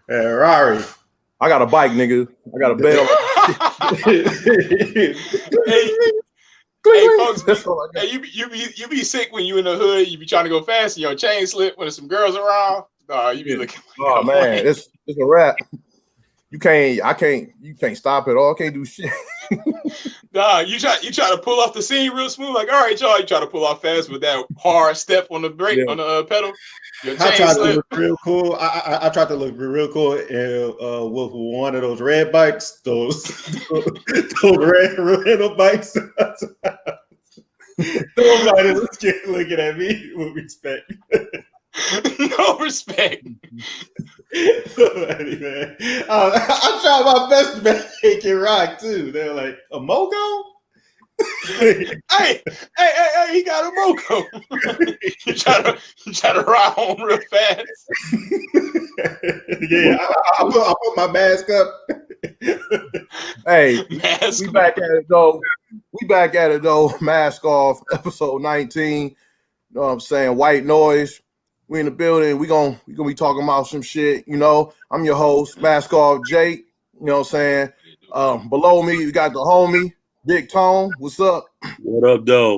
Rari. I got a bike, nigga. I got a bell. Hey, folks, you be sick when you in the hood. You be trying to go fast and your chain slip when there's some girls around. You be looking. Oh man, it's a wrap. You can't stop it all. I can't do shit. You try to pull off the scene real smooth. Like, all right, y'all, you try to pull off fast with that hard step on the brake on the pedal. Your chain I tried slip. to look real cool. I tried to look real cool with one of those red bikes, those red rental bikes. Nobody was looking at me with respect. No respect. Nobody, man. I tried my best to make it rock too. They were like, a Mogo? hey, he got a Mogo. you try to ride home real fast. Yeah, I put my mask up. Hey, we back at it though. Mask off, episode 19. You know what I'm saying? White noise. We in the building. We gonna be talking about some shit. You know, I'm your host, Mask Off Jake. You know what I'm saying? Below me, you got the homie, Big Tone. What's up? What up, though?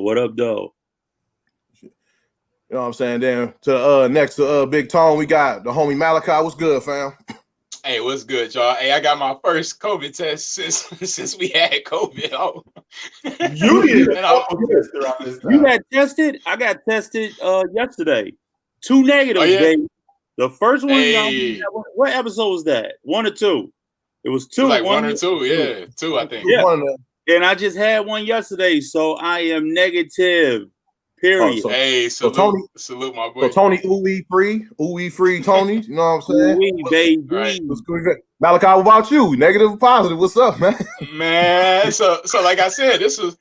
You know what I'm saying? Then next to Big Tone, we got the homie Malachi. What's good, fam? Hey, what's good, y'all? Hey, I got my first COVID test since we had COVID. Oh. You got tested? I got tested yesterday. 2 negatives, baby. The first one, what episode was that? 1 or 2? It was 2. It was like 1 or 2, yeah. 2, I think. Yeah. And I just had one yesterday, so I am negative. Period. Salute my boy. So Tony, ooey free Tony. You know what I'm saying? Ooey, baby. Right. Malachi, what about you? Negative or positive? What's up, man? Man, so like I said, this was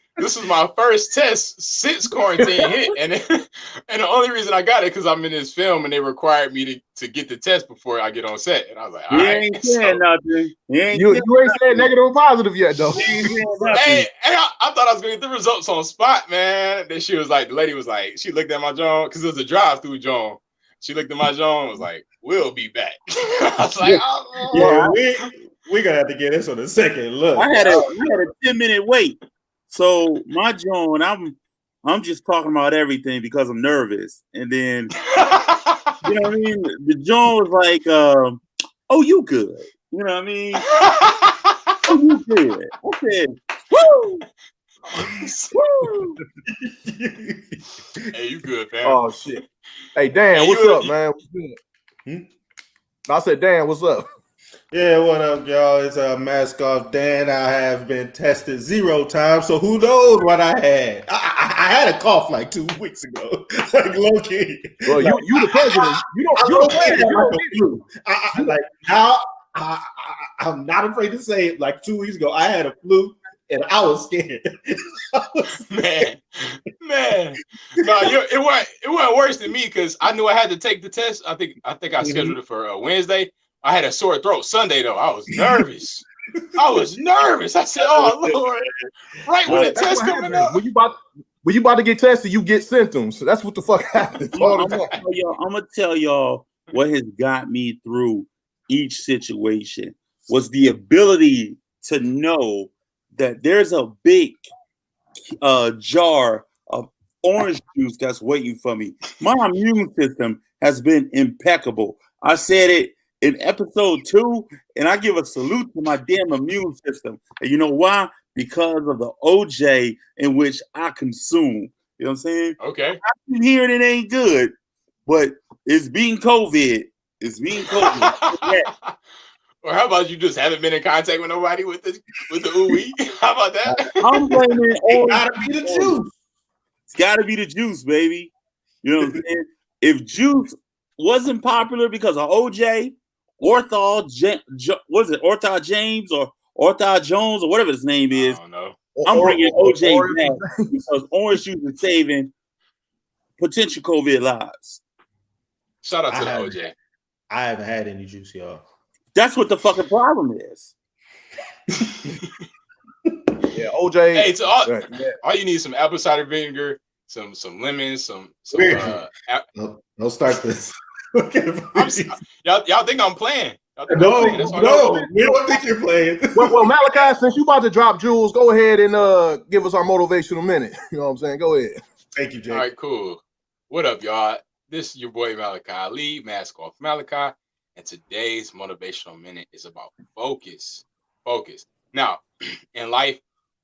my first test since quarantine hit, and the only reason I got it because I'm in this film and they required me to get the test before I get on set, and I was like, all right. Ain't saying nothing. You ain't saying negative or positive yet, though. Hey, I thought I was gonna get the results on spot, man. Then she was like, the lady was like, she looked at my John because it was a drive-through John. She looked at my John and was like, "We'll be back." I was like, "Oh, yeah, we gonna have to get this on the second look." I had a 10-minute wait. So my John, I'm just talking about everything because I'm nervous, and then you know what I mean. The John was like, "Oh, you good?" You know what I mean? Oh, you good? I said, "Woo." Woo. Hey, you good, fam? Oh shit. Hey Dan, what's up, man? What's good? I said, Dan, what's up? Yeah, what up, y'all? It's Mask Off Dan. I have been tested 0 times, so who knows what I had? I had a cough like 2 weeks ago, like low key. Well, you the president. I'm not afraid to say it. Like 2 weeks ago, I had a flu. And I was scared. Man. No, it wasn't worse than me because I knew I had to take the test. I think I scheduled it for Wednesday. I had a sore throat Sunday though. I was nervous. I said, "Oh Lord!" Right when the test coming up. When you about to get tested, you get symptoms. So that's what the fuck happens. I'm gonna tell y'all what has got me through each situation was the ability to know that there's a big jar of orange juice that's waiting for me. My immune system has been impeccable. I said it in episode 2, and I give a salute to my damn immune system. And you know why? Because of the OJ in which I consume. You know what I'm saying? Okay. I've been hearing it ain't good, but it's being COVID. Or how about you just haven't been in contact with nobody with the ooey? How about that? I'm blaming it gotta be the juice. It's gotta be the juice, baby. You know what I'm saying? If juice wasn't popular because of OJ, Orthol James or Orthol Jones or whatever his name is, I don't know. I'm bringing OJ back because orange juice is saving potential COVID lives. Shout out to the OJ. I haven't had any juice, y'all. That's what the fucking problem is. Yeah, OJ. Hey, so all you need is some apple cider vinegar, some lemons, some Don't start this. y'all think I'm playing? No, we don't think you're playing. Well, Malachi, since you about to drop jewels, go ahead and give us our motivational minute. You know what I'm saying? Go ahead. Thank you, Jake. All right, cool. What up, y'all? This is your boy Malachi Ali, Mask Off Malachi, and today's motivational minute is about focus. Focus. Now, in life,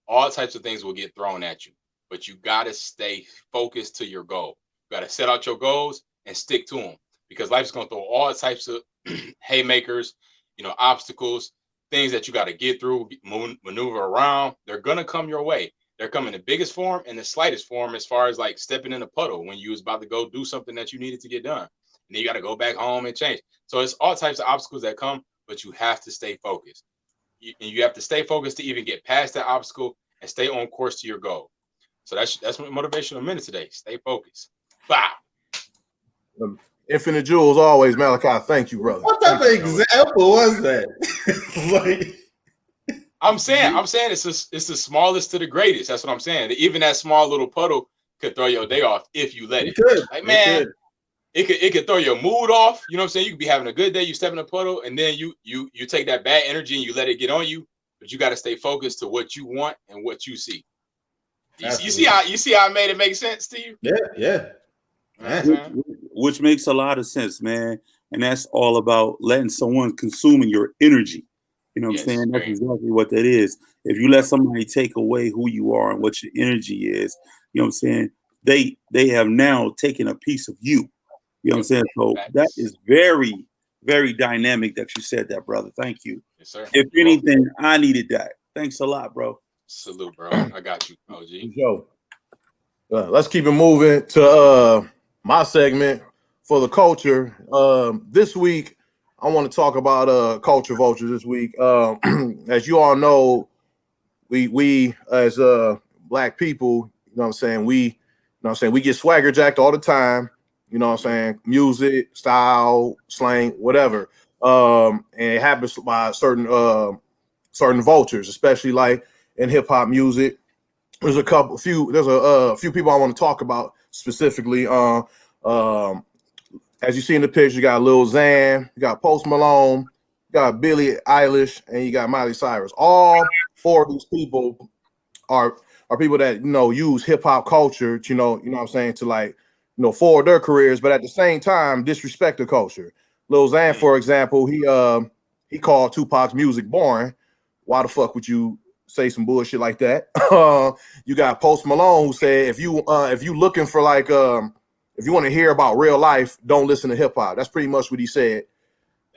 all types of things will get thrown at you, but you gotta stay focused to your goal. You gotta set out your goals and stick to them, because life's gonna throw all types of haymakers, obstacles, things that you got to get through, maneuver around. They're gonna come your way. They're coming in the biggest form and the slightest form, as far as like stepping in a puddle when you was about to go do something that you needed to get done, and then you got to go back home and change. So it's all types of obstacles that come, but you have to stay focused. You have to stay focused to even get past that obstacle and stay on course to your goal. So that's my motivational minute today. Stay focused. Bye. Infinite jewels always, Malachi. Thank you, brother. What type of example was that? I'm saying it's the smallest to the greatest. That's what I'm saying. Even that small little puddle could throw your day off if you let it. Like, man, it could throw your mood off. You know what I'm saying? You could be having a good day, you step in a puddle, and then you take that bad energy and you let it get on you. But you got to stay focused to what you want and what you see. You see how I made it make sense to you? Yeah. Which makes a lot of sense, man. And that's all about letting someone consuming your energy. You know what I'm saying? That's exactly what that is. If you let somebody take away who you are and what your energy is, you know what I'm saying? They have now taken a piece of you. You know what I'm saying? So that is very, very dynamic that you said that, brother. Thank you. Yes, sir. If anything, I needed that. Thanks a lot, bro. Salute, bro. I got you, OG. Yo, let's keep it moving to my segment for the culture. This week, I want to talk about culture vultures this week. As you all know, we as black people, you know what I'm saying, we get swagger jacked all the time. You know what I'm saying? Music, style, slang, whatever. And it happens by certain vultures, especially like in hip hop music. There's a few people I want to talk about specifically. As you see in the picture, you got Lil Xan, you got Post Malone, you got Billie Eilish, and you got Miley Cyrus. All four of these people are people that use hip hop culture, you know what I'm saying, to like forward their careers, but at the same time disrespect the culture. Lil Xan, for example, he called Tupac's music boring. Why the fuck would you say some bullshit like that? You got Post Malone, who said if you looking for like if you want to hear about real life, don't listen to hip hop. That's pretty much what he said.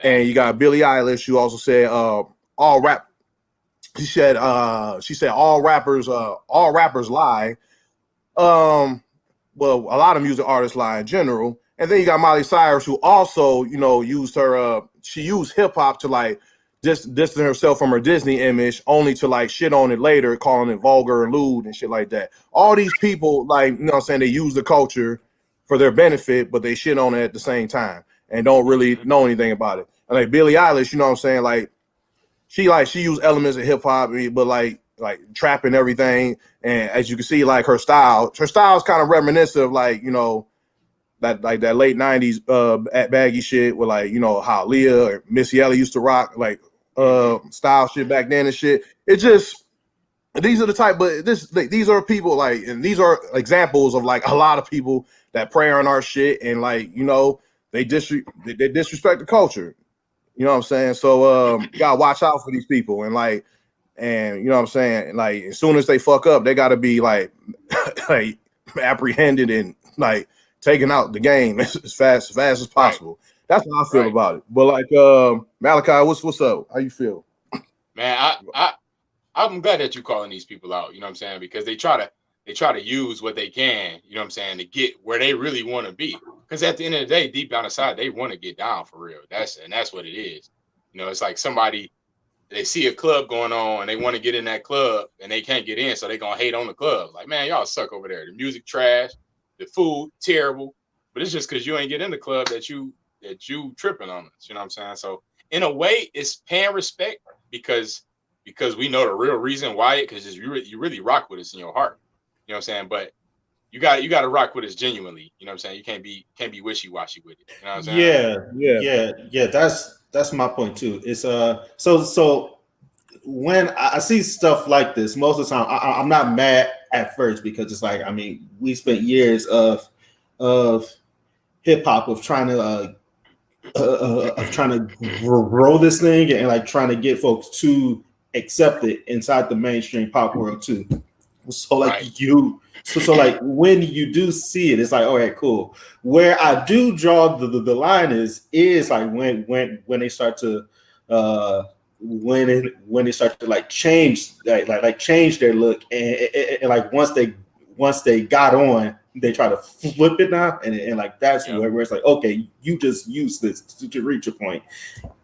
And you got Billie Eilish, who also said all rap. She said all rappers lie. Well, a lot of music artists lie in general. And then you got Miley Cyrus, who also used her she used hip hop to like distance herself from her Disney image, only to like shit on it later, calling it vulgar and lewd and shit like that. All these people, like, you know what I'm saying, they use the culture for their benefit, but they shit on it at the same time and don't really know anything about it. And like Billie Eilish, you know what I'm saying, like she used elements of hip hop, but like trap and everything. And as you can see, like her style is kind of reminiscent of like, that late 90s baggy shit with like, how Leah or Missy Elliott used to rock like style shit back then and shit. It just, these are the type, but these are people like, and these are examples of like a lot of people that prey on our shit and like, they disrespect the culture. You know what I'm saying? So you gotta watch out for these people and you know what I'm saying? Like as soon as they fuck up, they gotta be like like apprehended and like taken out the game as fast as possible. That's how I feel about it. But like Malachi, what's up? How you feel? Man, I'm glad that you're calling these people out, you know what I'm saying? Because they try to use what they can, you know what I'm saying, to get where they really want to be. Because at the end of the day, deep down inside, they want to get down for real. That's what it is. It's like somebody, they see a club going on and they want to get in that club and they can't get in, so they gonna hate on the club. Like, man, y'all suck over there. The music trash, the food terrible, but it's just because you ain't get in the club that you tripping on us. You know what I'm saying? So in a way, it's paying respect because we know the real reason why, because you really rock with us in your heart. You know what I'm saying? But you got to rock with us genuinely. You know what I'm saying? You can't be wishy-washy with it. You know what I'm saying? Yeah. That's my point too. It's so when I see stuff like this, most of the time I'm not mad at first because it's like, I mean, we spent years of hip hop of trying to grow this thing and like trying to get folks to accept it inside the mainstream pop world too. So like so like when you do see it, it's like, all right, cool. Where I do draw the line is like when they start to when they start to like change like change their look and like once they got on, they try to flip it now and like that's where it's like, okay, you just use this to reach a point,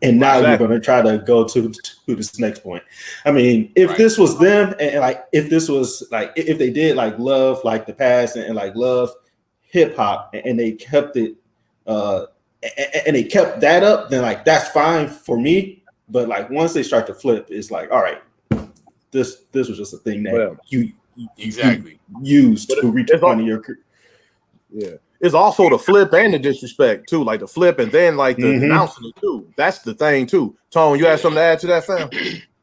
and now you're going to try to go to this next point. I mean, if this was them and like if this was like if they did like love like the past and like love hip hop and they kept it and they kept that up, then like that's fine for me. But like once they start to flip, it's like, all right, this was just a thing that you used to reach a point in your career. Yeah, it's also the flip and the disrespect too, like the flip and then like the announcing it too. That's the thing too. Tone, you have something to add to that, fam?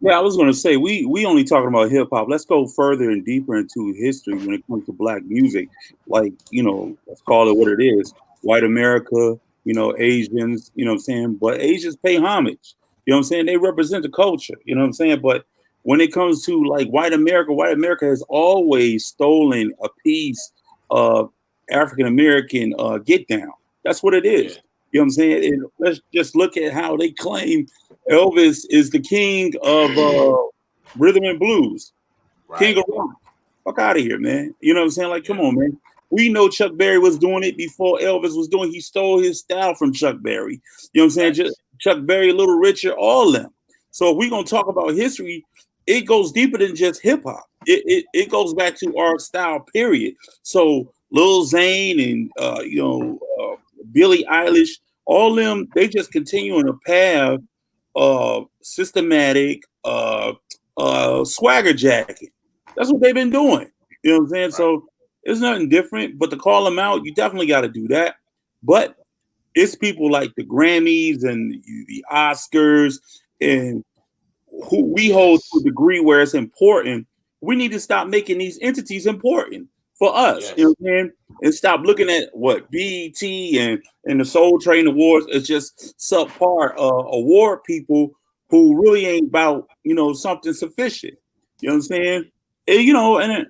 Yeah, I was going to say we only talking about hip hop. Let's go further and deeper into history when it comes to black music. Like, you know, let's call it what it is. White America, you know, Asians, you know what I'm saying? But Asians pay homage. You know what I'm saying? They represent the culture. You know what I'm saying? But when it comes to like white America has always stolen a piece of African American get down. That's what it is. You know what I'm saying? And let's just look at how they claim Elvis is the king of rhythm and blues, king of rock. Fuck out of here, man. You know what I'm saying? Like, come on, man. We know Chuck Berry was doing it before Elvis was doing. He stole his style from Chuck Berry. You know what I'm saying? Just Chuck Berry, Little Richard, all them. So if we're gonna talk about history, it goes deeper than just hip hop. It goes back to our style, period. So Lil Zane and Billie Eilish, all them, they just continue on a path of systematic swagger jacket. That's what they've been doing. You know what I'm saying? So it's nothing different, but to call them out, you definitely got to do that. But it's people like the Grammys and the Oscars and who we hold to a degree where it's important. We need to stop making these entities important for us. You know what I'm saying? And stop looking at what BET and the Soul Train Awards is just subpar award people who really ain't about, you know, something sufficient. You know what I'm saying? And, you know, and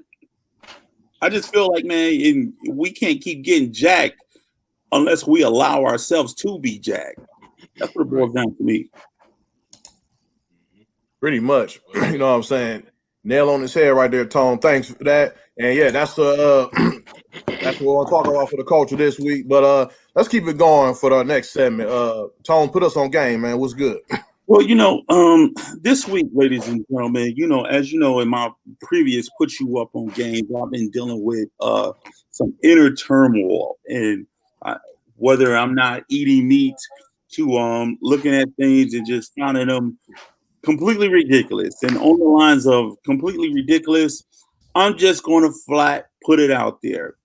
I just feel like, man, we can't keep getting jacked unless we allow ourselves to be jacked. That's what it boils down to me. Pretty much. You know what I'm saying? Nail on his head right there, Tone. Thanks for that. And yeah, that's what we'll talk about for the culture this week. But let's keep it going for the next segment. Tone, put us on game, man. What's good? Well, you know, this week, ladies and gentlemen, you know, as you know, in my previous put you up on games, I've been dealing with some inner turmoil, and whether I'm not eating meat to looking at things and just finding them completely ridiculous. And on the lines of completely ridiculous, I'm just going to flat put it out there.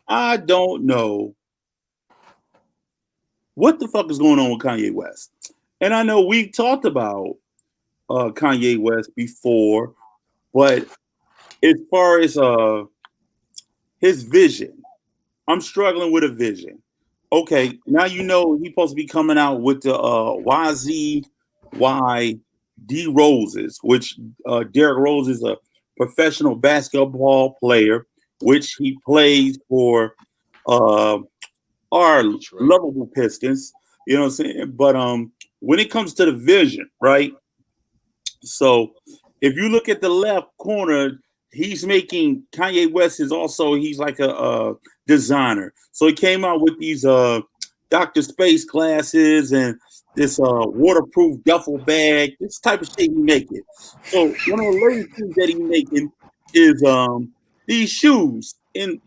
I don't know what the fuck is going on with Kanye West. And I know we've talked about Kanye West before, but as far as his vision, I'm struggling with a vision. Okay, now you know he's supposed to be coming out with the YZY D Roses, which Derrick Rose is a professional basketball player, which he plays for our lovable Pistons. You know what I'm saying? But when it comes to the vision, right? So if you look at the left corner, Kanye West he's like a designer. So he came out with these Dr. Space glasses and this waterproof duffel bag, this type of shit he making. So one of the latest things that he making is these shoes in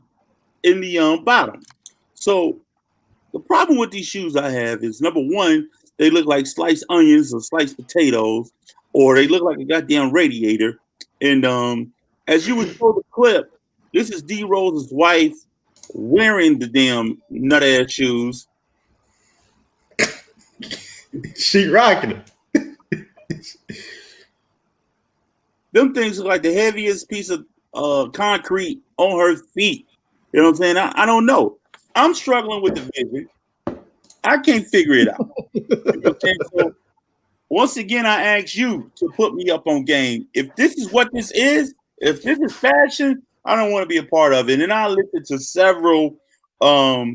the bottom. So the problem with these shoes I have is, number one, they look like sliced onions or sliced potatoes, or they look like a goddamn radiator. And as you would show the clip, This is D Rose's wife wearing the damn nut ass shoes. She rocking them. Them things are like the heaviest piece of concrete on her feet. You know what I'm saying? I don't know. I'm struggling with the vision. I can't figure it out. Okay, so once again, I ask you to put me up on game. If this is what this is, if this is fashion, I don't want to be a part of it. And I listened to several I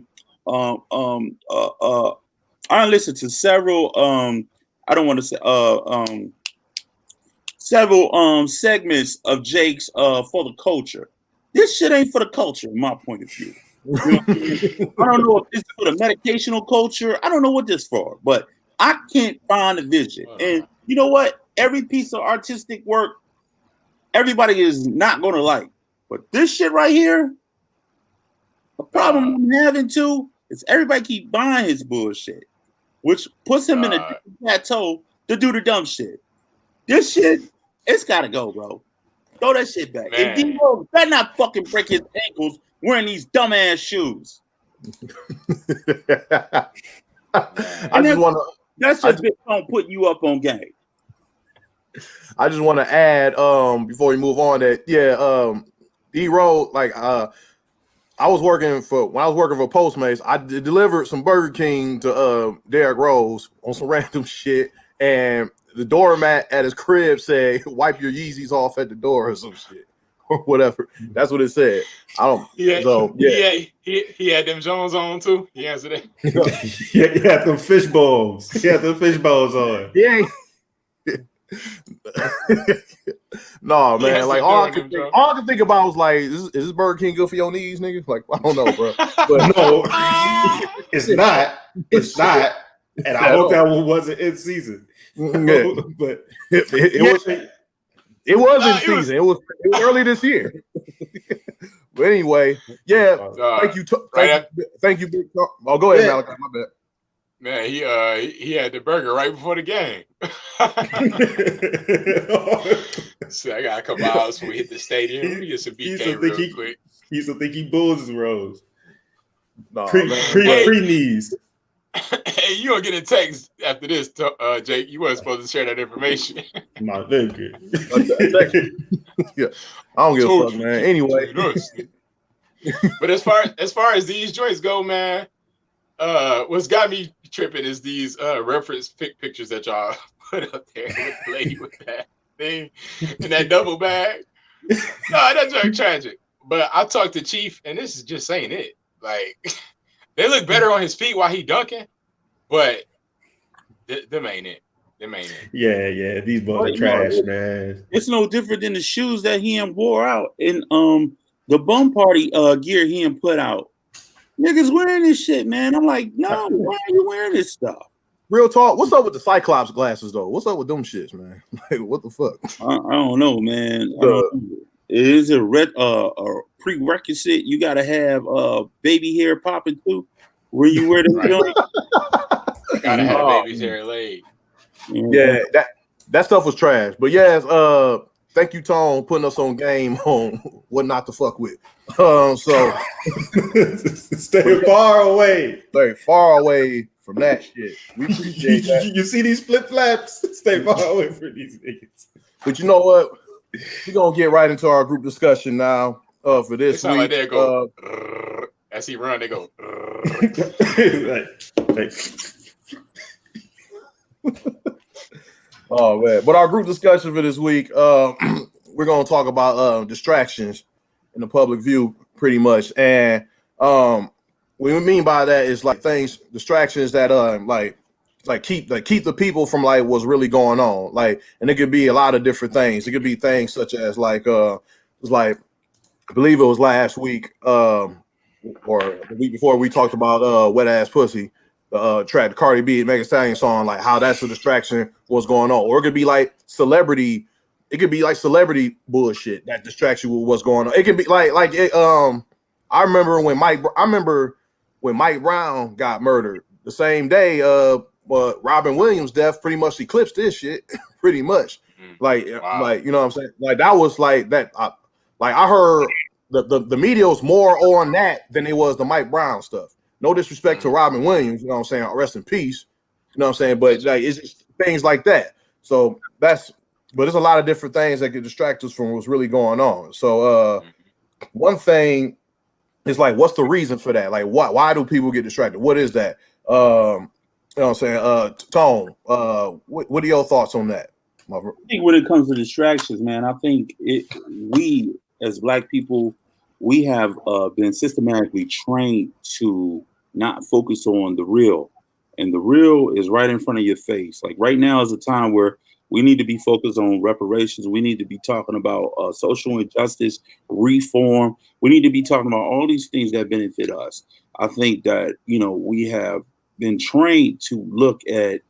listened to several I don't want to say several segments of Jake's for the culture. This shit ain't for the culture, in my point of view. You know what I mean? I don't know if this is for the medicational culture. I don't know what this for, but I can't find a vision. And you know what? Every piece of artistic work, everybody is not going to like. But this shit right here, the problem I'm having too is everybody keep buying his bullshit, which puts him in a plateau to do the dumb shit. This shit, it's got to go, bro. Throw that shit back. Man. And D-Rose better not fucking break his ankles wearing these dumbass shoes. That's just gonna put you up on game. I just want to add, before we move on, that D-Rose, like when I was working for Postmates, I delivered some Burger King to Derrick Rose on some random shit, and the doormat at his crib said, "Wipe your Yeezys off at the door" or some shit. Or whatever. That's what it said. I don't. Yeah. So, yeah. He had them Jones on too. He answered it. He had them fish bowls. He had them fish bowls on. Yeah. No, man. Like all I could think about was like, is this Burger King good for your knees, nigga? Like I don't know, bro. But no, it's not. It's not. And I hope that one wasn't in season. Yeah. But it was in season. It was early this year. But anyway, yeah. Thank you, Big Sean. Oh, go ahead, Malachi. My bad. Man, he had the burger right before the game. So I got a couple hours before we hit the stadium. Let me get some BK real quick. He used to think he bulls Rose. No, pre-knees. Hey, you gonna get a text after this, Jake. You weren't supposed to share that information. My nigga. Yeah, I don't give a fuck, man. Anyway, but as far as these joints go, man, what's got me tripping is these reference pictures that y'all put up there with the lady with that thing in that double bag. No, that's like tragic. But I talked to Chief, and this is just saying it. Like, they look better on his feet while he dunking, but them ain't it. Yeah. These boys are trash, man. It's no different than the shoes that he wore out in the bum party gear he put out. Niggas wearing this shit, man. I'm like, no, why are you wearing this stuff? Real talk. What's up with the Cyclops glasses, though? What's up with them shits, man? Like, what the fuck? I don't know, man. It is a prerequisite. You gotta have baby hair popping too, where you wear them joints. Gotta have baby's hair laid. Yeah, that stuff was trash. But yes, thank you, Tone, putting us on game on what not to fuck with. So stay far away. Stay far away from that shit. We appreciate that. You see these flip flaps? Stay far away from these niggas. But you know what? We're gonna get right into our group discussion now. For this week, like they go as he run, they go. Oh man! But our group discussion for this week, we're gonna talk about distractions in the public view, pretty much. And what we mean by that is like distractions that keep the people from like what's really going on. Like, and it could be a lot of different things. It could be things such as like it was like, I believe it was last week or the week before, we talked about wet ass pussy, the track, the Cardi B, Megan Thee Stallion song, like how that's a distraction, what's going on. Or it could be like celebrity bullshit that distracts you with what's going on. It could be like I remember when Mike Brown got murdered the same day. But Robin Williams' death pretty much eclipsed this shit, pretty much. Like, you know what I'm saying? Like that was like that. I heard the media was more on that than it was the Mike Brown stuff. No disrespect to Robin Williams, you know what I'm saying? Rest in peace. You know what I'm saying? But like it's just things like that. So but there's a lot of different things that could distract us from what's really going on. So one thing is like, what's the reason for that? Like why do people get distracted? What is that? You know what I'm saying? Tone, what are your thoughts on that? I think when it comes to distractions, man, I think we as Black people, we have been systematically trained to not focus on the real. And the real is right in front of your face. Like right now is a time where we need to be focused on reparations. We need to be talking about social injustice, reform. We need to be talking about all these things that benefit us. I think that, we have been trained to look at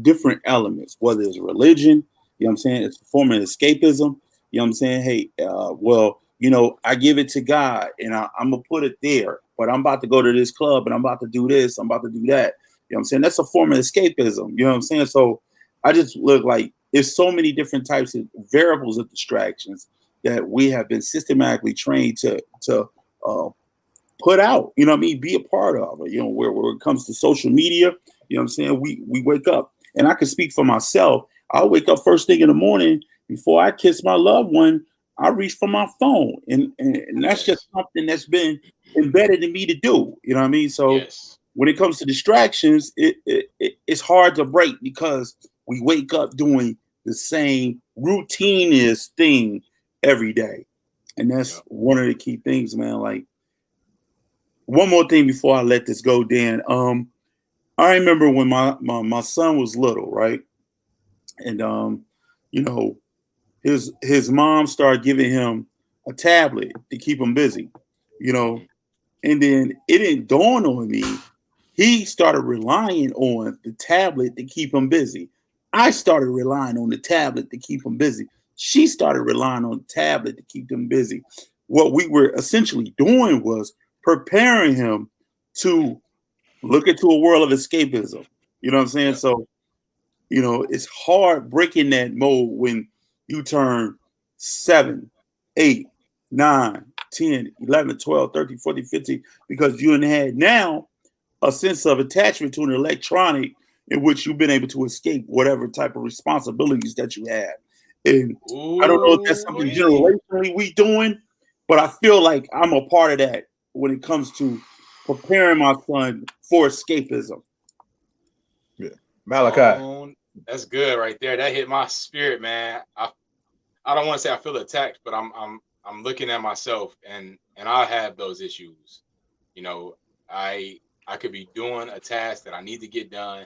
different elements, whether it's religion, you know what I'm saying? It's a form of escapism. You know what I'm saying? Hey, I give it to God and I'm going to put it there, but I'm about to go to this club and I'm about to do this. I'm about to do that. You know what I'm saying? That's a form of escapism. You know what I'm saying? So I just look like there's so many different types of variables of distractions that we have been systematically trained to put out, you know what I mean? Be a part of it, where it comes to social media, you know what I'm saying? We wake up, and I can speak for myself. I'll wake up first thing in the morning before I kiss my loved one. I reach for my phone, and that's just something that's been embedded in me to do. You know what I mean? So when it comes to distractions, it's hard to break because we wake up doing the same routiniest thing every day, and that's one of the key things, man. Like one more thing before I let this go, Dan. I remember when my son was little, right, and his mom started giving him a tablet to keep him busy, and then it didn't dawn on me. He started relying on the tablet to keep him busy. I started relying on the tablet to keep him busy. She started relying on the tablet to keep them busy. What we were essentially doing was preparing him to look into a world of escapism. You know what I'm saying? Yeah. So, it's hard breaking that mold when you turn 7, 8, 9, 10, 11, 12, 13, 14, 15, because you had now a sense of attachment to an electronic in which you've been able to escape whatever type of responsibilities that you have. And I don't know if that's something generationally we doing, but I feel like I'm a part of that when it comes to preparing my son for escapism. Yeah, Malachi. That's good right there. That hit my spirit, man. I don't want to say I feel attacked, but I'm looking at myself and I have those issues. I could be doing a task that I need to get done,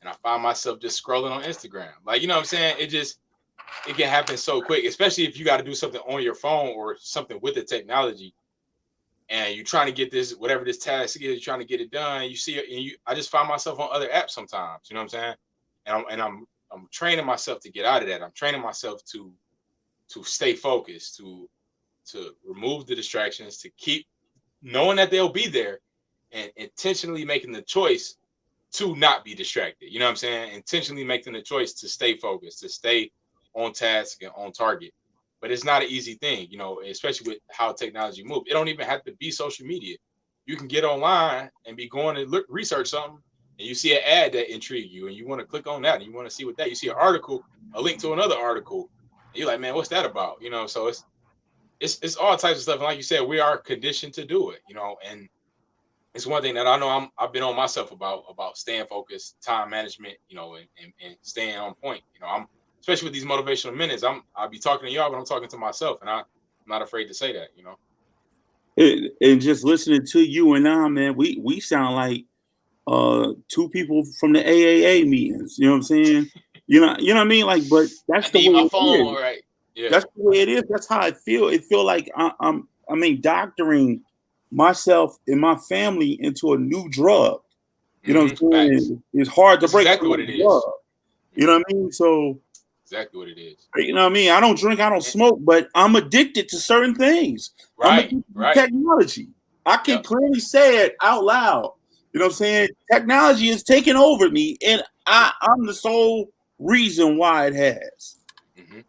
and I find myself just scrolling on Instagram. Like, you know what I'm saying? It can happen so quick, especially if you got to do something on your phone or something with the technology, and you're trying to get this, whatever this task is, you're trying to get it done. You see it, and I just find myself on other apps sometimes. You know what I'm saying? And I'm training myself to get out of that. I'm training myself to stay focused, to remove the distractions, to keep knowing that they'll be there, and intentionally making the choice to not be distracted. You know what I'm saying? Intentionally making the choice to stay focused, to stay on task and on target. But it's not an easy thing, especially with how technology moves. It don't even have to be social media. You can get online and be going to research something, and you see an ad that intrigues you, and you want to click on that, and you want to see what that. You see an article, a link to another article, and you're like, man, what's that about? So it's all types of stuff. And like you said, we are conditioned to do it, and it's one thing that I know I've been on myself about staying focused, time management, and staying on point. I'm especially with these motivational minutes. I'll be talking to y'all, but I'm talking to myself, and I'm not afraid to say that. And just listening to you and I, man, we sound like two people from the AAA meetings. You know what I'm saying? You know what I mean? Like, but that's the way my phone, right? Yeah, that's the way it is. That's how I feel. It feel like I'm doctoring myself and my family into a new drug. You know what I'm saying? It's hard to break. Exactly what it is. You know what I mean? So exactly what it is. You know what I mean? I don't drink, I don't smoke, but I'm addicted to certain things. Right. Technology. I can clearly say it out loud. You know what I'm saying? Technology is taking over me, and I'm the sole reason why it has. Mm-hmm.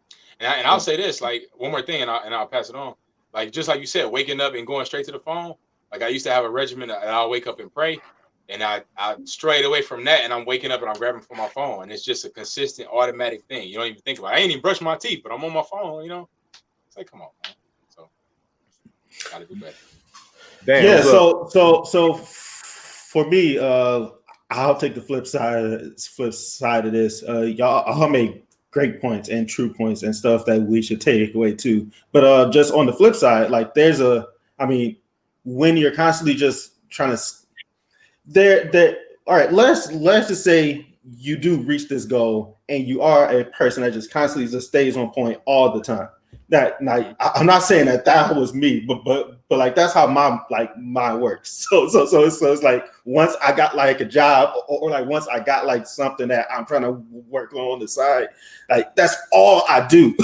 And I'll say this, like, one more thing, and I'll pass it on. like just like you said, waking up and going straight to the phone. Like I used to have a regimen that I'll wake up and pray, and I strayed away from that, and I'm waking up and I'm grabbing for my phone, and it's just a consistent automatic thing. You don't even think about it. I ain't even brush my teeth, but I'm on my phone, you know. It's like, come on, man. So gotta do better. Damn, yeah, so for me, I'll take the flip side of this. Y'all make great points and true points and stuff that we should take away too. But just on the flip side, like when you're constantly just trying to all right, let's just say you do reach this goal and you are a person that just constantly just stays on point all the time. That like, I'm not saying that was me, but like that's how my mind works. So it's like once I got like a job or like once I got like something that I'm trying to work on the side, like that's all I do.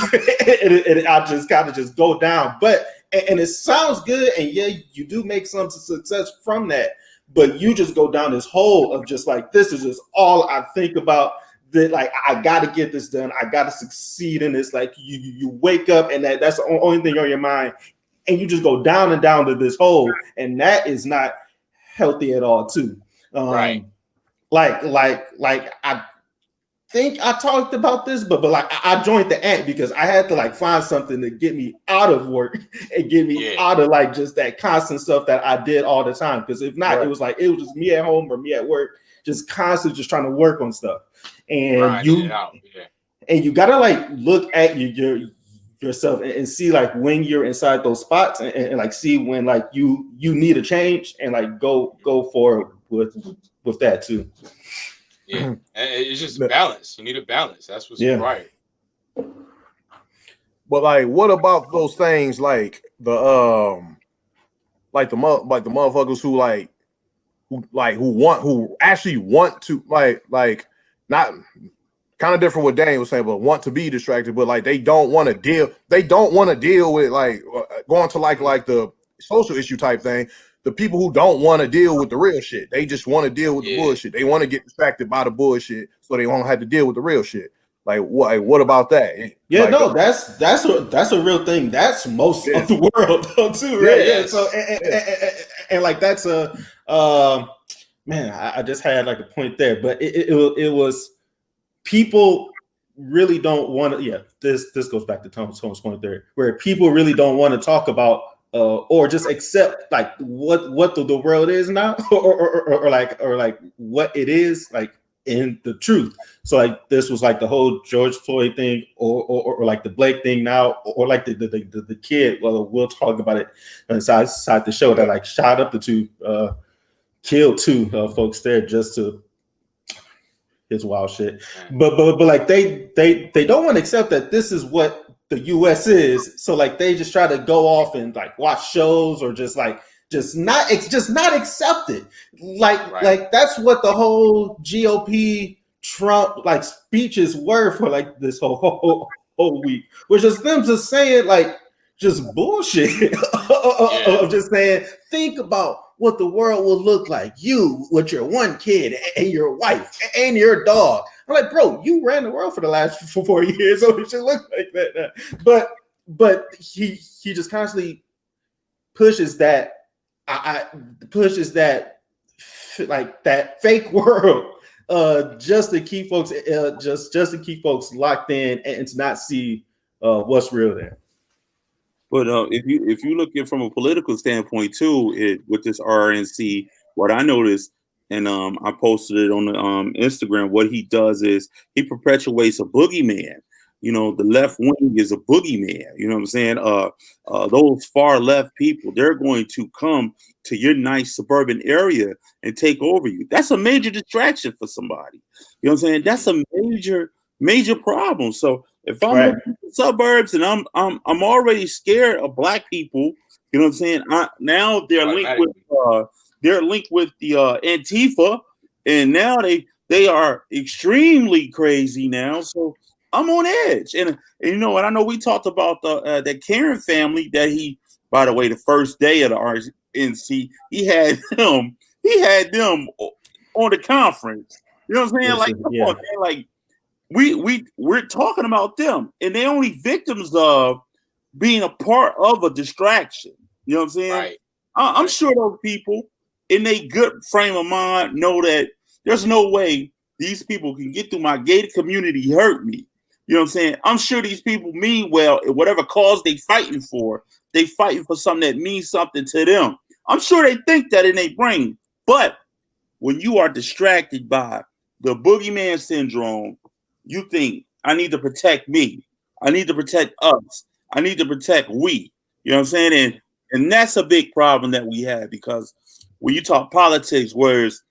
and I just kind of just go down. But and it sounds good, and yeah, you do make some success from that. But you just go down this hole of just like this is just all I think about. That like I got to get this done. I got to succeed in this. Like you wake up and that's the only thing on your mind, and you just go down and down to this hole, and that is not healthy at all, too. Right. Like I think I talked about this, but like I joined the ant because I had to like find something to get me out of work and get me out of like just that constant stuff that I did all the time. Because if not, it was just me at home or me at work, just constantly just trying to work on stuff. And you gotta like look at yourself and see like when you're inside those spots and like see when like you need a change and like go forward with that too. Yeah, and it's just balance. You need a balance. That's what's required. But like, what about those things like the motherfuckers who actually want to like not kind of different what Daniel was saying, but want to be distracted, but like they don't want to deal with like going to like the social issue type thing. The people who don't want to deal with the real shit, they just want to deal with the bullshit. They want to get distracted by the bullshit so they won't have to deal with the real shit. Like what about that? Yeah, like, no, that's a real thing. That's most of the world though, too, right? Yeah. So and like that's a man, I just had like a point there, but it was people really don't want to. Yeah, this goes back to Tom's point there, where people really don't want to talk about or just accept like what the world is now, or like what it is like in the truth. So like this was like the whole George Floyd thing, or like the Blake thing now, or like the kid. Well, we'll talk about it inside the show that like shot up the two. Killed two folks there just to his wild shit, but like they don't want to accept that this is what the U.S. is. So like they just try to go off and like watch shows or just not accept it. Like that's what the whole GOP Trump like speeches were for like this whole week, which is them just saying like just bullshit of just saying think about what the world will look like, you with your one kid and your wife and your dog. I'm like, bro, you ran the world for the last 4 years, so it should look like that. But he just constantly pushes that like that fake world just to keep folks just to keep folks locked in and to not see what's real there. But if you look at it from a political standpoint too, with this RNC, what I noticed, and I posted it on the Instagram, what he does is he perpetuates a boogeyman. You know, the left wing is a boogeyman. You know what I'm saying? Those far left people, they're going to come to your nice suburban area and take over you. That's a major distraction for somebody. You know what I'm saying? That's a major problem. So if I'm in the suburbs and I'm already scared of black people, you know what I'm saying? Now they're linked with the Antifa, and now they are extremely crazy now. So I'm on edge, and you know what? I know we talked about that Karen family that he, by the way, the first day of the RNC, he had them on the conference. You know what I'm saying? Like, come on, man, like we're talking about them, and they're only victims of being a part of a distraction. You know what I'm saying? Right. I'm sure those people in a good frame of mind know that there's no way these people can get through my gated community, hurt me. You know what I'm saying? I'm sure these people mean well in whatever cause they fighting for something that means something to them. I'm sure they think that in their brain. But when you are distracted by the boogeyman syndrome, you think, I need to protect me. I need to protect us. I need to protect we. You know what I'm saying? And that's a big problem that we have, because when you talk politics, whereas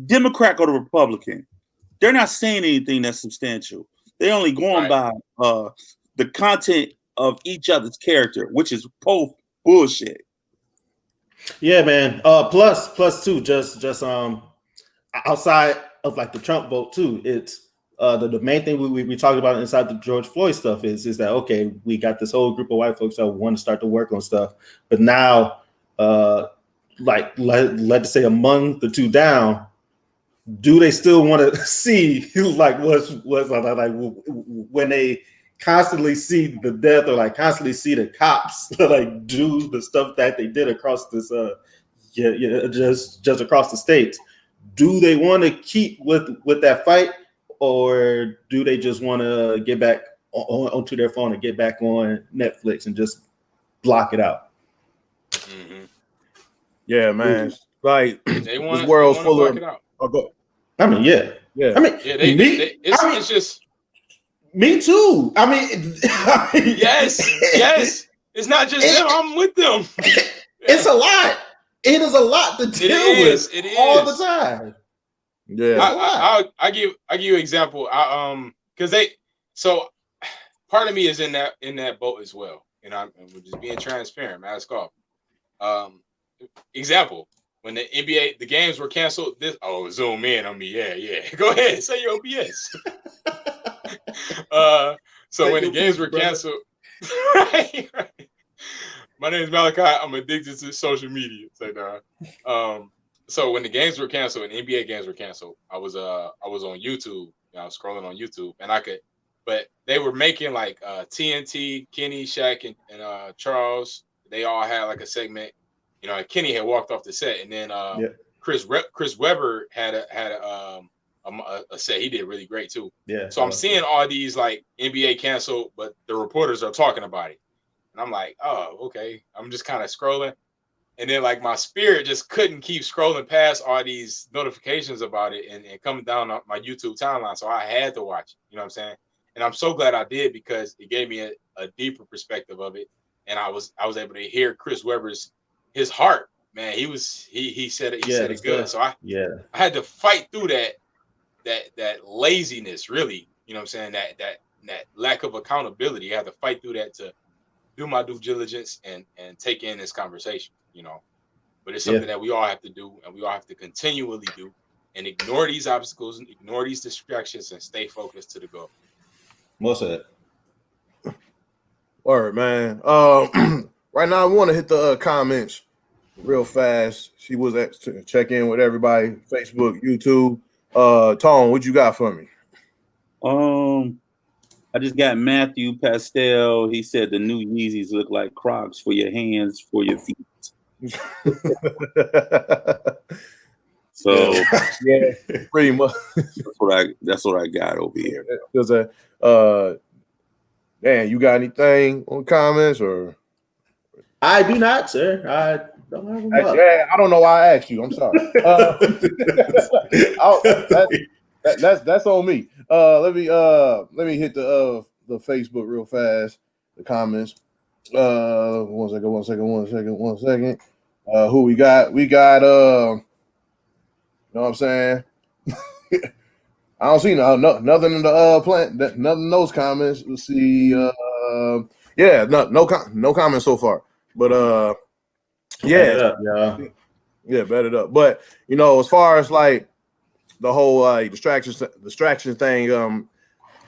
Democrat or the Republican, they're not saying anything that's substantial. They're only going by the content of each other's character, which is both bullshit. Yeah, man. Plus too, just outside of like the Trump vote too, it's the main thing we talked about inside the George Floyd stuff is that, okay, we got this whole group of white folks that want to start to work on stuff, but now like let's say among the two down, do they still want to see like what's like when they constantly see the death or like constantly see the cops like do the stuff that they did across this just across the states? Do they want to keep with that fight, or do they just want to get back onto their phone and get back on Netflix and just block it out? Mm-hmm. Yeah, man. Like this world's full of. I mean, yeah. I mean, it's just me too. I mean, yes. It's not just them. I'm with them. It's a lot. It is a lot to deal with all the time. Yeah, I give you an example. Because part of me is in that boat as well. And we're just being transparent. Mask off. Example: when the NBA the games were canceled. Zoom in on me. Yeah. Go ahead, say your OBS. So when the games were canceled, right. My name is Malachi. I'm addicted to social media. So when the games were canceled and NBA games were canceled, I was on YouTube. I was scrolling on YouTube, and but they were making like TNT, Kenny, Shaq, and Charles. They all had like a segment. You know, Kenny had walked off the set, and then Chris Webber had a set. He did really great too. Yeah. So I'm seeing all these like NBA canceled, but the reporters are talking about it. And I'm like, oh, okay. I'm just kind of scrolling. And then like my spirit just couldn't keep scrolling past all these notifications about it and coming down on my YouTube timeline. So I had to watch it. You know what I'm saying? And I'm so glad I did, because it gave me a deeper perspective of it. And I was able to hear Chris Webber's his heart. Man, he said it. He said it good. So I had to fight through that laziness, really. You know what I'm saying? That lack of accountability. I had to fight through that to do my due diligence and take in this conversation, you know. But it's something that we all have to do, and we all have to continually do, and ignore these obstacles and ignore these distractions and stay focused to the goal. Most of it. Word, man. Right now, I want to hit the comments real fast. She was to check in with everybody. Facebook, YouTube. Tone, what you got for me? I just got Matthew Pastel. He said the new Yeezys look like Crocs for your hands, for your feet. So yeah, pretty much. That's what I got over here. There's Dan, you got anything on comments or? I do not, sir. I don't have them up. I don't know why I asked you. I'm sorry. That's on me. Let me hit the Facebook real fast. The comments. One second. Who we got? We got you know what I'm saying? I don't see nothing in the plant. Nothing in those comments. Let's see. No comments so far. But bet it up. But you know, as far as like the whole distraction thing,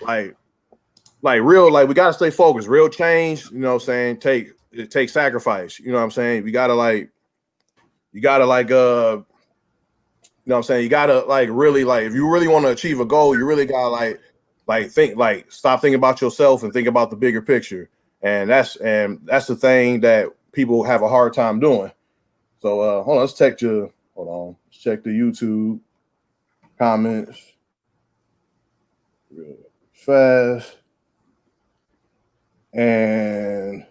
like real, like we gotta stay focused. Real change, you know what I'm saying, it takes sacrifice. You know what I'm saying? You gotta you know what I'm saying, you gotta like really, like if you really want to achieve a goal, you really gotta like think, like stop thinking about yourself and think about the bigger picture. And that's the thing that people have a hard time doing. So hold on, let's check the YouTube comments real fast. And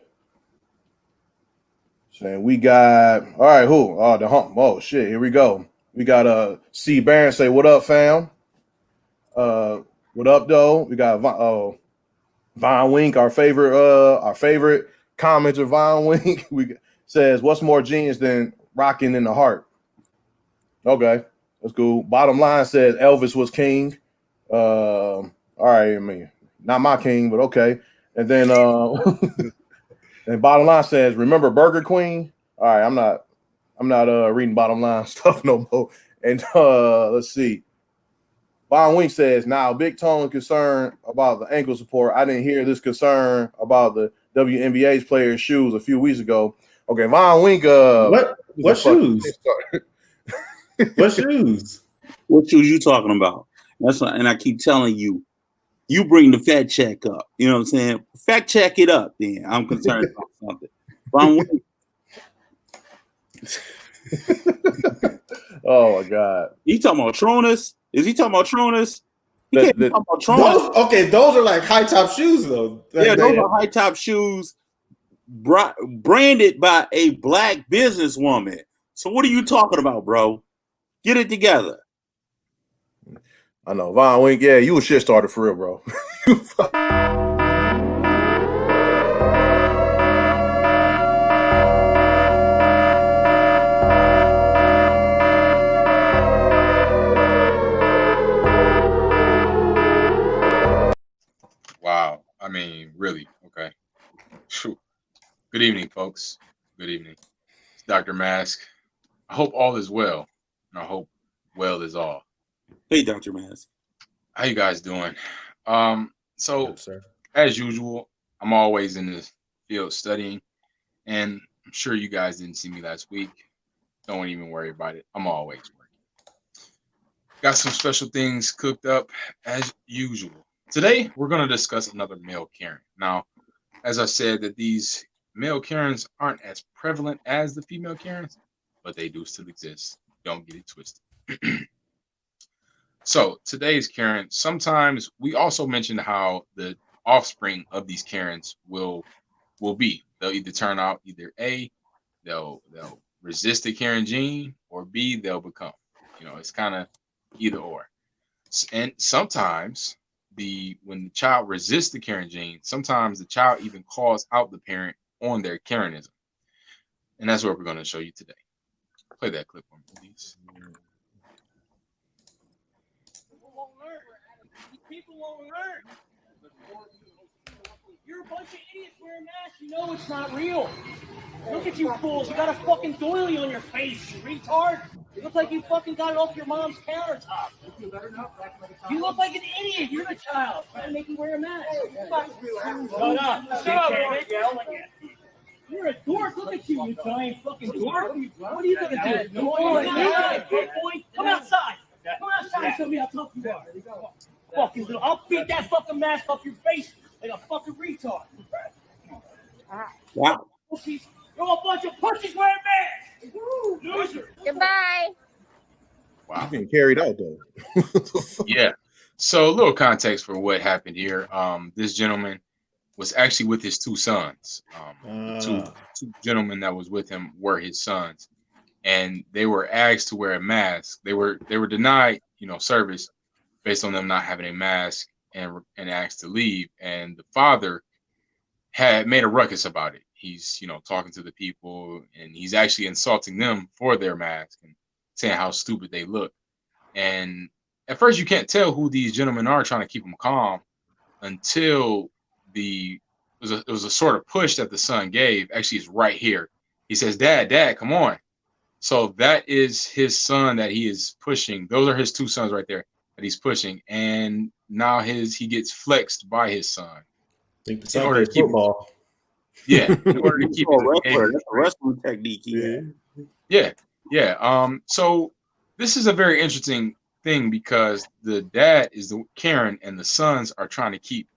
saying we got all right, who? Oh, the hump. Oh shit, here we go. We got C Barron say, what up, fam? What up, though? We got Von Wink, our favorite commenter, Von Wink. Says, what's more genius than rocking in the heart? Okay, that's cool. Bottom line says Elvis was king. All right, I mean, not my king, but okay. And then and bottom line says, remember Burger Queen? All right, I'm not reading bottom line stuff no more. And let's see. Von Wink says, now Big Tone concerned about the ankle support. I didn't hear this concern about the WNBA's players' shoes a few weeks ago. Okay, Von Wink. What shoes? What shoes? What shoes you talking about? And I keep telling you, you bring the fact check up. You know what I'm saying? Fact check it up. Then I'm concerned about something. Von Wink. Oh my God! He talking about Tronus? Is he talking about Tronus? He can't be talking about Tronus. Those are like high top shoes though. Yeah, those are high top shoes branded by a black businesswoman. So what are you talking about, bro? Get it together. I know, Von Wink. Yeah, you a shit starter for real, bro. Wow. I mean, really. Okay. Whew. Good evening, folks. Good evening. It's Dr. Mask. I hope all is well, and I hope well is all. Hey, Dr. Mask. How you guys doing? So, Good, sir. as usual, I'm always in the field studying, and I'm sure you guys didn't see me last week. Don't even worry about it. I'm always working. Got some special things cooked up as usual. Today, we're going to discuss another male Karen. Now, as I said, that these male Karens aren't as prevalent as the female Karens, but they do still exist. Don't get it twisted. So, today's Karen, sometimes we also mention how the offspring of these Karens will be. They'll either turn out either A, they'll resist the Karen gene, or B, they'll become. You know, it's kind of either or. And sometimes when the child resists the Karen gene, sometimes the child even calls out the parent on their Karenism. And that's what we're going to show you today. Play that clip for me, please. People won't learn. You're a bunch of idiots wearing masks. You know it's not real. Look at you fools. You got a fucking doily on your face, you retard. You look like you fucking got it off your mom's countertop. You look like an idiot. You're the child. Trying to make you wear a mask. Shut up. Shut up. You're a dork. Look at you, you giant fucking dork. What are you going to do? Come outside. Come outside and show me how tough you are. Fucking little. I'll beat that fucking mask off your face like a fucking retard. Wow. Pussies. You're a bunch of pussies wearing masks. Loser. Goodbye. Wow. Getting carried out though. Yeah. So a little context for what happened here. This gentleman was actually with his two sons. Two gentlemen that was with him were his sons, and they were asked to wear a mask. They were denied, service based on them not having a mask, and asked to leave. And the father had made a ruckus about it. He's, talking to the people, and he's actually insulting them for their mask and saying how stupid they look. And at first you can't tell who these gentlemen are, trying to keep them calm, until it was a sort of push that the son gave. Actually, it's right here. He says, Dad, come on. So that is his son that he is pushing. Those are his two sons right there that he's pushing. And now he gets flexed by his son. I think in order to keep football. Yeah, in order to keep it. That's a wrestling technique. Yeah. So this is a very interesting thing, because the dad is the Karen and the sons are trying to keep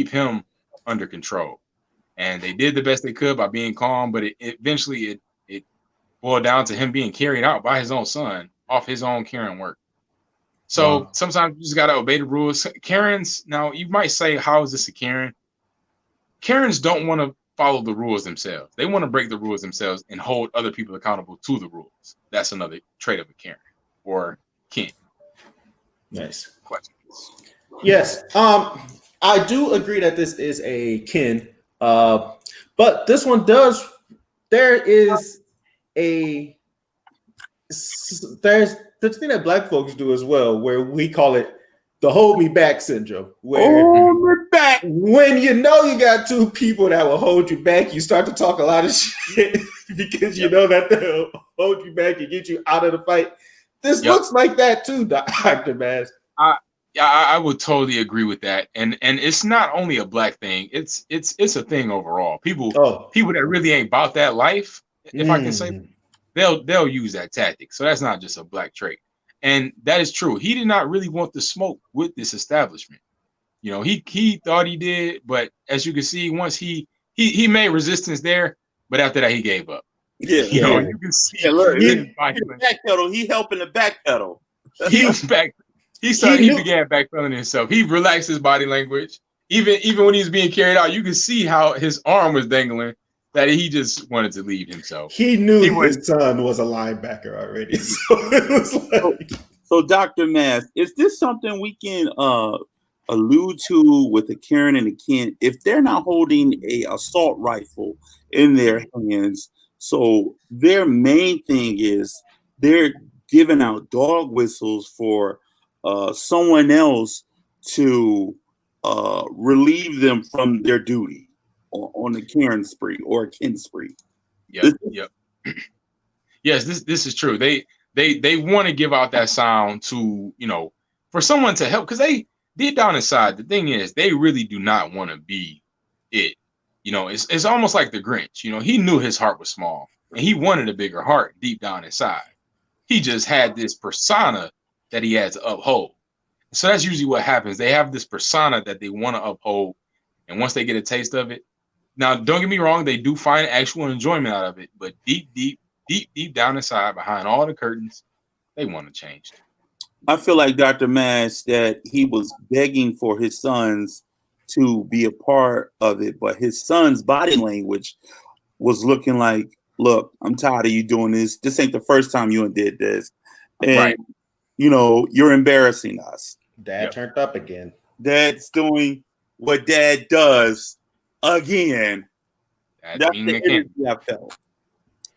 him under control. and they did the best they could by being calm. But eventually it boiled down to him being carried out by his own son off his own Karen work. So sometimes you just gotta obey the rules. Karens, now you might say, how is this a Karen? Karens don't want to follow the rules themselves. They want to break the rules themselves and hold other people accountable to the rules. That's another trait of a Karen or kin. Nice. Questions? Yes. I do agree that this is a kin. But this one there's the thing that black folks do as well, where we call it the hold me back syndrome. Where Hold me back. when you know you got two people that will hold you back, you start to talk a lot of shit because you know that they'll hold you back and get you out of the fight. This looks like that too, Dr. Mask. I would totally agree with that. And it's not only a black thing, it's a thing overall. People that really ain't about that life, if I can say, they'll use that tactic. So that's not just a black trait. And that is true. He did not really want to smoke with this establishment. You know, he thought he did, but as you can see, once he made resistance there, but after that he gave up. Yeah, you know, you can see. Yeah, look, he backpedal. He helping the backpedal. He was back. He began backpedaling himself. He relaxed his body language. Even when he was being carried out, you could see how his arm was dangling, that he just wanted to leave himself. He knew his son was a linebacker already. So it was like... So Dr. Mask, is this something we can allude to with a Karen and a Ken? If they're not holding a assault rifle in their hands, so their main thing is they're giving out dog whistles for someone else to relieve them from their duty on the Karen spree or a Ken spree. Yep. Yes, this is true. They want to give out that sound to, you know, for someone to help, because they deep down inside, the thing is, they really do not want to be it. You know, it's almost like the Grinch. You know, he knew his heart was small and he wanted a bigger heart deep down inside. He just had this persona that he had to uphold. So that's usually what happens. They have this persona that they want to uphold. And once they get a taste of it, now don't get me wrong, they do find actual enjoyment out of it. But deep down inside, behind all the curtains, they want to change it. I feel like Dr. Mash that he was begging for his sons to be a part of it, but his son's body language was looking like, look, I'm tired of you doing this. This ain't the first time you did this. And, you know, you're embarrassing us. Dad turned up again. Dad's doing what dad does again. That's the energy I felt.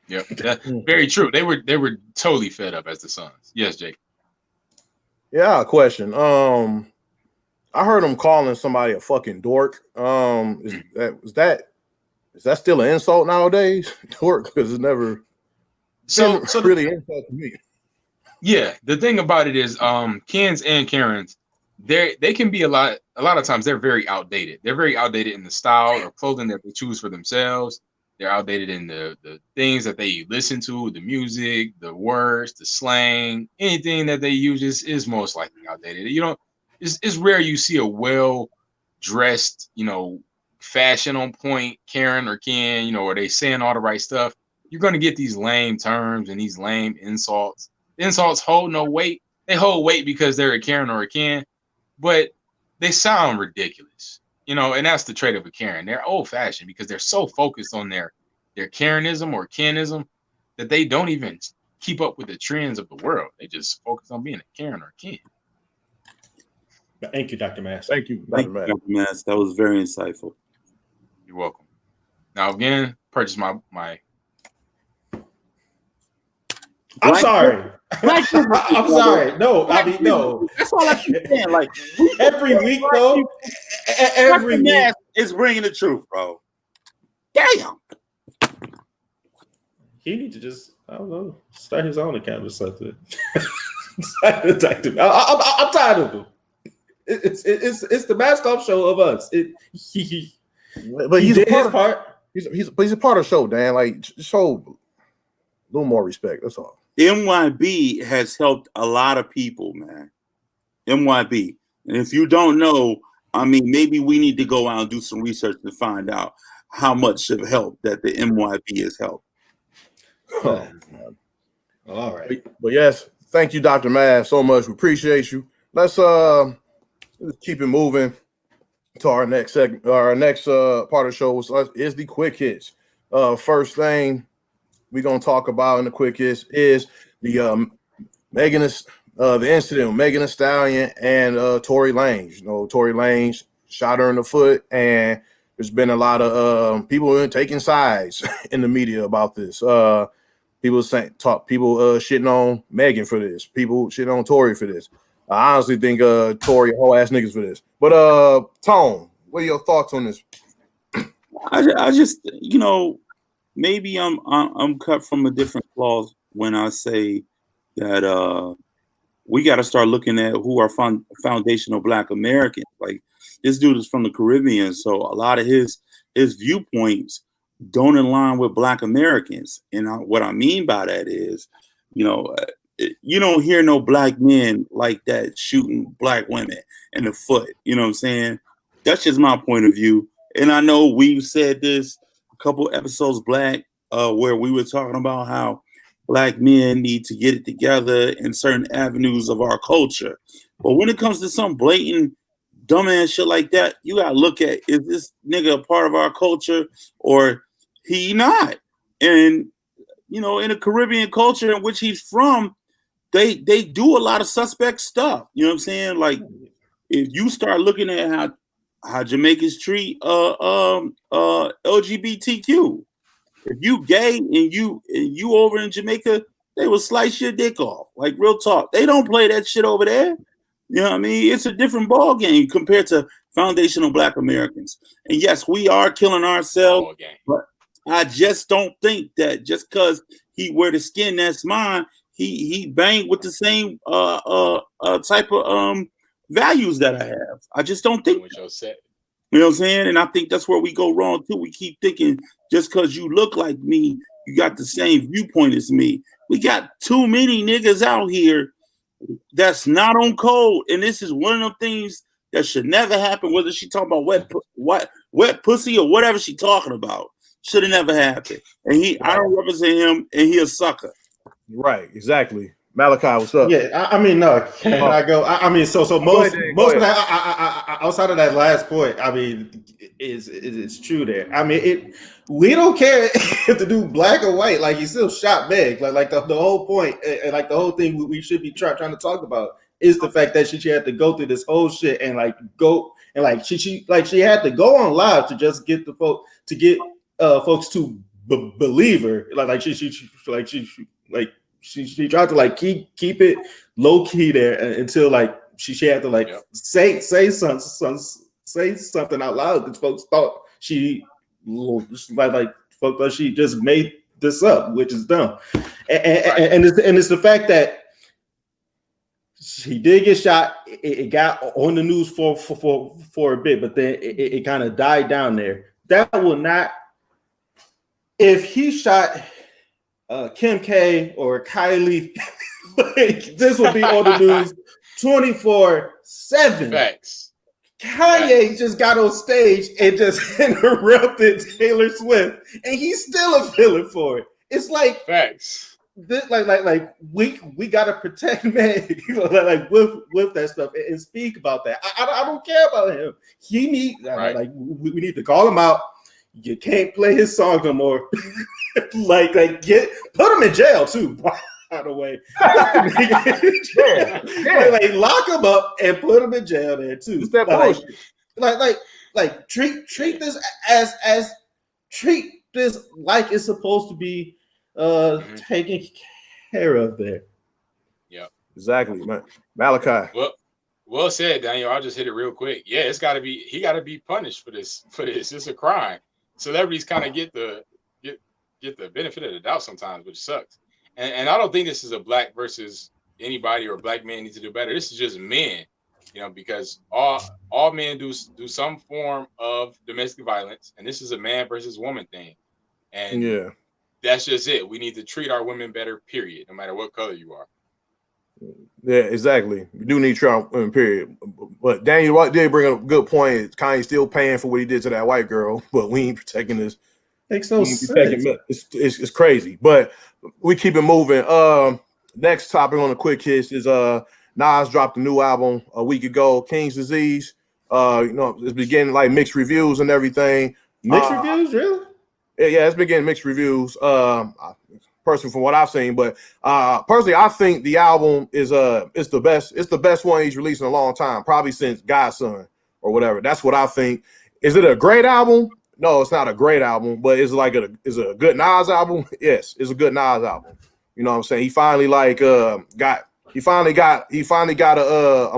Yep, that's very true. They were totally fed up as the sons. Yes, Jake. Yeah, question. I heard him calling somebody a fucking dork. Is that still an insult nowadays? Dork, because it's never really an insult to me. Yeah, the thing about it is, Kens and Karens, they can be a lot of times they're very outdated. They're very outdated in the style or clothing that they choose for themselves. They're outdated in the things that they listen to, the music, the words, the slang, anything that they use is most likely outdated. You know, it's rare you see a well-dressed, you know, fashion on point Karen or Ken, you know, where they saying all the right stuff. You're going to get these lame terms and these lame insults. The insults hold no weight. They hold weight because they're a Karen or a Ken, but they sound ridiculous. You know, and that's the trait of a Karen. They're old-fashioned because they're so focused on their Karenism or Kenism that they don't even keep up with the trends of the world. They just focus on being a Karen or a Ken. Thank you, Dr. Mass. Thank you, Dr. Mass. That was very insightful. You're welcome. Now, again, purchase my I'm sorry. I'm sorry. No, I mean, no. That's all I keep saying. Like every week, though. Every week is bringing the truth, bro. Damn. He needs to just, I don't know, start his own account or something. I'm tired of him. It's the mask off show of us. But he's a part. He's a part of the show, Dan. Like, show a little more respect. That's all. MYB has helped a lot of people, man. MYB. And if you don't know, I mean, maybe we need to go out and do some research to find out. how much of help that the MYP has helped. All right. But yes, thank you, Dr. Mav, so much. We appreciate you. Let's keep it moving to our next segment. Our next part of the show is the quick hits. First thing we're gonna talk about in the quick hits is the the incident with Megan Thee Stallion and Tory Lanez. You know, Tory Lanez shot her in the foot, and there's been a lot of people taking sides in the media about this. People shitting on Megan for this. People shitting on Tory for this. I honestly think Tory whole ass niggas for this. But Tone, what are your thoughts on this? I just, you know, maybe I'm cut from a different cloth when I say that we got to start looking at who are foundational Black Americans. Like, this dude is from the Caribbean, so a lot of his viewpoints don't align with Black Americans. And what I mean by that is, you know, you don't hear no Black men like that shooting Black women in the foot. You know what I'm saying? That's just my point of view. And I know we've said this a couple episodes back where we were talking about how Black men need to get it together in certain avenues of our culture. But when it comes to some blatant dumbass shit like that, you gotta look at, is this nigga a part of our culture or he not? And you know, in a Caribbean culture in which he's from, they do a lot of suspect stuff. You know what I'm saying? Like, if you start looking at how Jamaicans treat LGBTQ, if you gay and you over in Jamaica, they will slice your dick off. Like, real talk. They don't play that shit over there. You know what I mean? It's a different ball game compared to foundational Black Americans. And yes, we are killing ourselves, but I just don't think that just because he wear the skin that's mine, he banged with the same type of values that I have. I just don't think. You know what I'm saying? And I think that's where we go wrong too. We keep thinking just because you look like me, you got the same viewpoint as me. We got too many niggas out here that's not on code, and this is one of the things that should never happen. Whether she talking about wet pussy or whatever she talking about, should have never happened. And I don't represent him, and he a sucker. Right, exactly. Malachi, what's up? Yeah, I mean, no, can I go? I mean, so most of that outside of that last point, I mean, it's true there. I mean, we don't care if the dude black or white, like he still shot Meg. Like the whole point, and like the whole thing we should be trying to talk about is the fact that she had to go through this whole shit and like go and like she had to go on live to just get the folks to believe her. She tried to like keep it low key there until like she had to like say something out loud because folks thought she folks thought she just made this up, which is dumb. And it's the fact that she did get shot. It got on the news for a bit, but then it kind of died down there. That will not. If he shot Kim K or Kylie, like, this will be on the news 24/7. Facts. Kanye just got on stage and just interrupted Taylor Swift, and he's still a villain for it. It's like facts. This, like we gotta protect Meg, like with that stuff and speak about that. I don't care about him. He need like we need to call him out. You can't play his song no more. put him in jail too. By the way, like lock him up and put him in jail there too. Like treat this as treat this like it's supposed to be taken care of there. Yeah, exactly, man. Malachi. Well said, Daniel. I'll just hit it real quick. Yeah, he got to be punished for this. It's a crime. Celebrities kind of get the benefit of the doubt sometimes, which sucks. And I don't think this is a black versus anybody or black men need to do better. This is just men, you know, because all men do some form of domestic violence, and this is a man versus woman thing. And yeah, that's just it. We need to treat our women better, period, no matter what color you are. Yeah, exactly. We do need to treat our women, period. But Daniel did bring up a good point. Kanye still paying for what he did to that white girl, but we ain't protecting this. Makes no sense. It's crazy, but we keep it moving. Next topic on the quick hits is Nas dropped a new album a week ago, Kings Disease. It's been getting like mixed reviews and everything. Mixed reviews, really? Yeah, it's been getting mixed reviews. Personally, from what I've seen, but personally, I think the album is it's the best. It's the best one he's released in a long time, probably since Godson or whatever. That's what I think. Is it a great album? No, it's not a great album, but it's like is it a good Nas album? Yes, it's a good Nas album. You know what I'm saying? He finally got a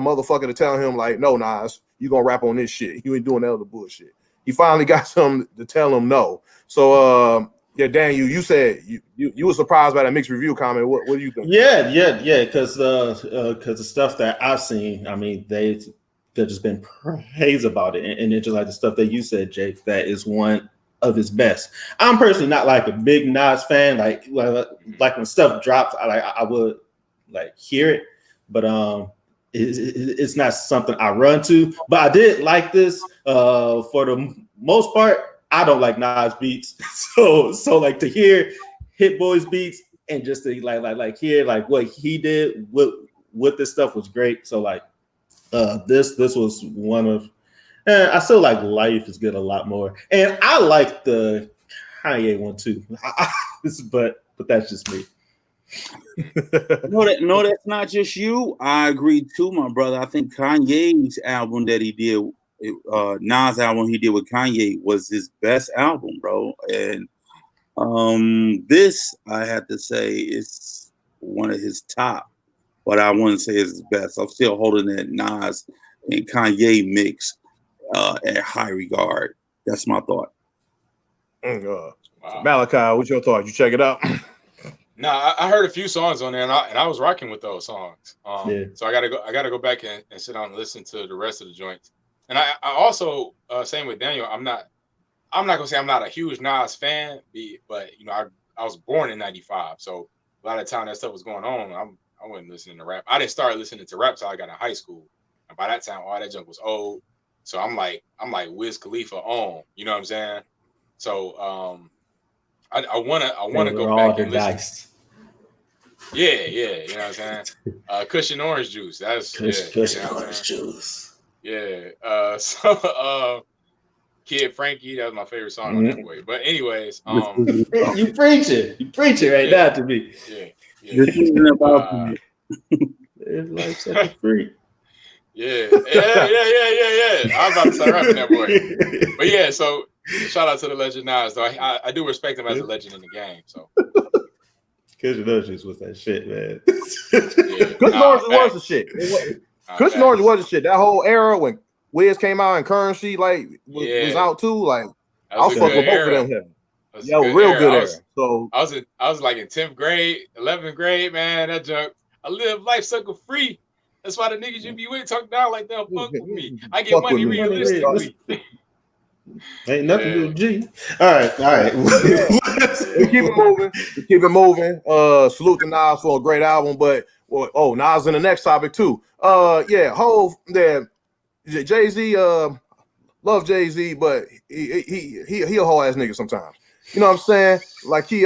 motherfucker to tell him like, no, Nas, you gonna rap on this shit. You ain't doing that other bullshit. He finally got something to tell him no. So yeah, Daniel, you said you were surprised by that mixed review comment. What do you think? Yeah, because the stuff that I've seen, I mean, they've just been praise about it, and it's just like the stuff that you said, Jake, that is one of his best. I'm personally not like a big Nas fan. Like when stuff drops, I would like hear it, but it's not something I run to. But I did like this. For the most part, I don't like Nas beats, so like to hear Hit Boy's beats and just to like hear like what he did with this stuff was great. So like this was one of. I still like Life is Good a lot more, and I like the Kanye one too. but that's just me. No, that's not just you. I agree too, my brother. I think Kanye's album that he did, Nas album he did with Kanye was his best album, bro. And this I have to say is one of his top, but I wouldn't say it's his best. I'm still holding that Nas and Kanye mix at high regard. That's my thought. Wow. Malachi, what's your thought? You check it out? No, I heard a few songs on there, and I was rocking with those songs. So I gotta go back and sit down and listen to the rest of the joints. And I also same with Daniel. I'm not gonna say I'm not a huge Nas fan, but I was born in '95, so a lot of the time that stuff was going on, I wasn't listening to rap. I didn't start listening to rap till I got in high school, and by that time all that junk was old. So I'm like Wiz Khalifa on, you know what I'm saying? So I wanna go back and listen. Yeah, you know what I'm saying? Cushion Orange Juice. That's Cushion Orange Juice. Yeah. So Kid Frankie, that was my favorite song on that way. But anyways, you preach it right now to me. Yeah. It's like such a freak. Yeah. I was about to start rapping that boy. But yeah, so shout out to the legend Nas, though. I do respect him as a legend in the game. So Cushion Orange was that shit, man. Cushion Orange was the shit. Cushion Orange was the shit. That whole era when Wiz came out and Currency was out too. Like I was fucking with both of them. Yeah, real good era. So I was like in 10th grade, 11th grade, man. That junk. I live life sucker free. That's why the niggas you be with talk down like that. Fuck with me. I get money realistically. Ain't nothing to do with G. All right. We keep it moving. Salute to Nas for a great album, but Nas in the next topic too. Hov there. Jay-Z, love Jay-Z, but he a whole ass nigga sometimes. You know what I'm saying? Like he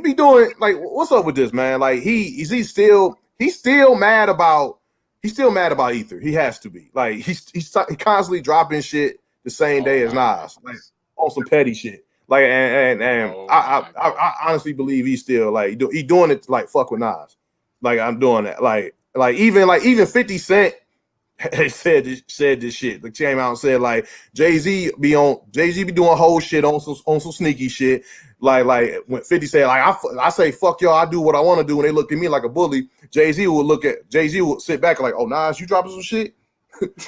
be doing like, what's up with this, man? Like he's still mad about Ether. He has to be. Like he's constantly dropping shit the same day as Nas, like on some petty shit. Like and I honestly believe he's still like he doing it to like fuck with Nas. Like I'm doing that. Like even 50 Cent said this shit. Like came out and said like Jay-Z be doing whole shit on some sneaky shit. Like when 50 said like I say fuck y'all, I do what I want to do, and they look at me like a bully. Jay-Z would sit back like, oh Nas, you dropping some shit?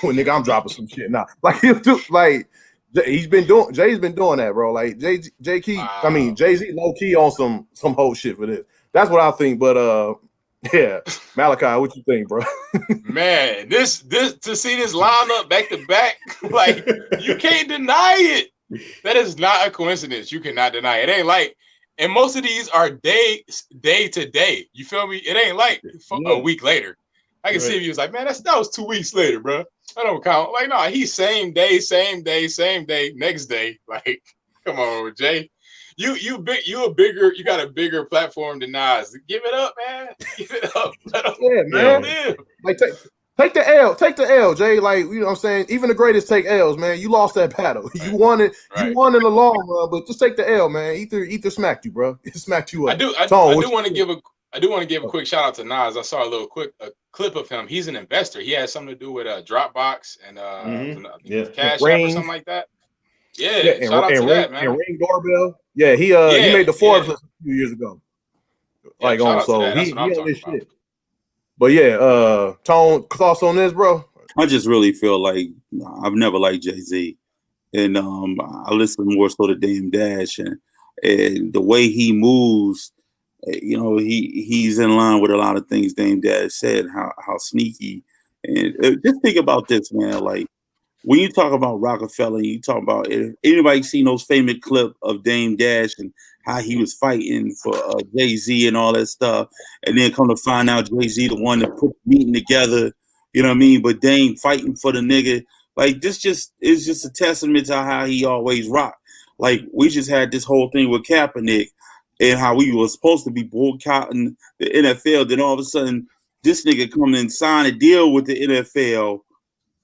Well, nigga, I'm dropping some shit now. Like he'll do like Jay's been doing that, bro. Like Jay-Z low key on some whole shit for this. That's what I think. But yeah, Malachi, what you think, bro? Man, this to see this lineup back to back, like you can't deny it. That is not a coincidence. You cannot deny it. It ain't like, and most of these are day to day. You feel me? It ain't like a week later. I can see if he was like, man, that was 2 weeks later, bro. I don't count. Like, no, he's same day, next day. Like, come on, Jay. You got a bigger platform than Nas. Give it up, man. Give it up. Let him live. Like take the L. Take the L, Jay. Like, you know what I'm saying? Even the greatest take L's, man. You lost that battle. Right. You won it. Right. You won in the long run, but just take the L, man. Ether smacked you, bro. It smacked you up. I do want to give a quick shout out to Nas. I saw a clip of him. He's an investor. He has something to do with Dropbox and Cash App or something like that. Yeah, shout out to that, man. And Ring doorbell. Yeah, he made the Forbes list a few years ago. Like on, so he on this shit. But yeah, Tone, thoughts on this, bro? I just really feel like I've never liked Jay-Z, and I listen more so to Dame Dash, and the way he moves, you know, he's in line with a lot of things Dame Dash said. How sneaky, and just think about this, man. Like, when you talk about Rockefeller, you talk about anybody seen those famous clip of Dame Dash and how he was fighting for Jay-Z and all that stuff, and then come to find out Jay-Z the one that put the meeting together, you know what I mean? But Dame fighting for the nigga, like this is just a testament to how he always rocked. Like, we just had this whole thing with Kaepernick and how we were supposed to be boycotting the NFL, then all of a sudden this nigga come and sign a deal with the NFL.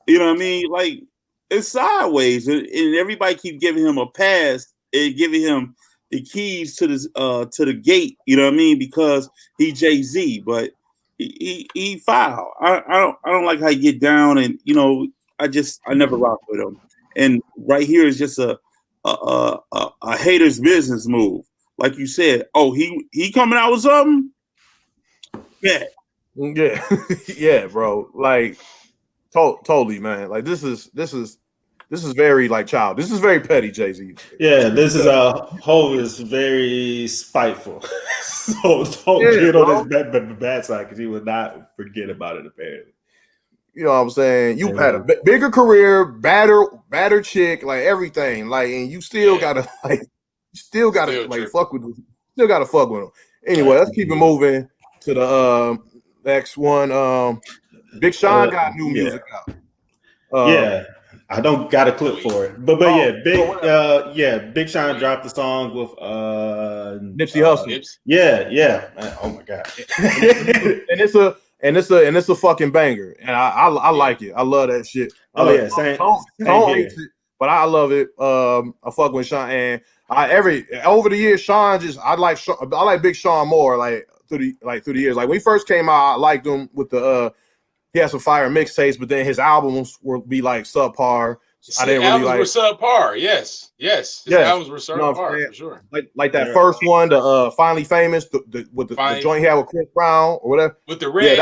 You know what I mean? Like, it's sideways, and everybody keep giving him a pass and giving him the keys to the gate. You know what I mean? Because he Jay-Z, but he foul. I don't like how he get down, and you know, I never rock with him. And right here is just a hater's business move, like you said. Oh, he coming out with something? Yeah, yeah, bro. Like. Totally, man. Like this is very like child. This is very petty, Jay-Z. Yeah, this is Hov is very spiteful. So don't get on his bad side because he would not forget about it. Apparently, you know what I'm saying. You had a bigger career, badder chick, like everything, like, and you still gotta fuck with him. Still gotta fuck with him. Anyway, let's keep it moving to the next one. Big Sean got new music out. I don't got a clip for it, but Big Sean dropped the song with Nipsey Hussle. Oh my god, and it's a fucking banger, and I like it. I love that shit. Same hates it, but I love it. I fuck with Sean, and over the years, Sean I like Big Sean more. Like through the years, like when he first came out, I liked him with the he had some fire mixtapes, but then his albums would be like subpar. I didn't really like. Albums were subpar. Yes. His albums were subpar for sure. Like that first one, the Finally Famous, with the joint he had with Chris Brown or whatever. With the red,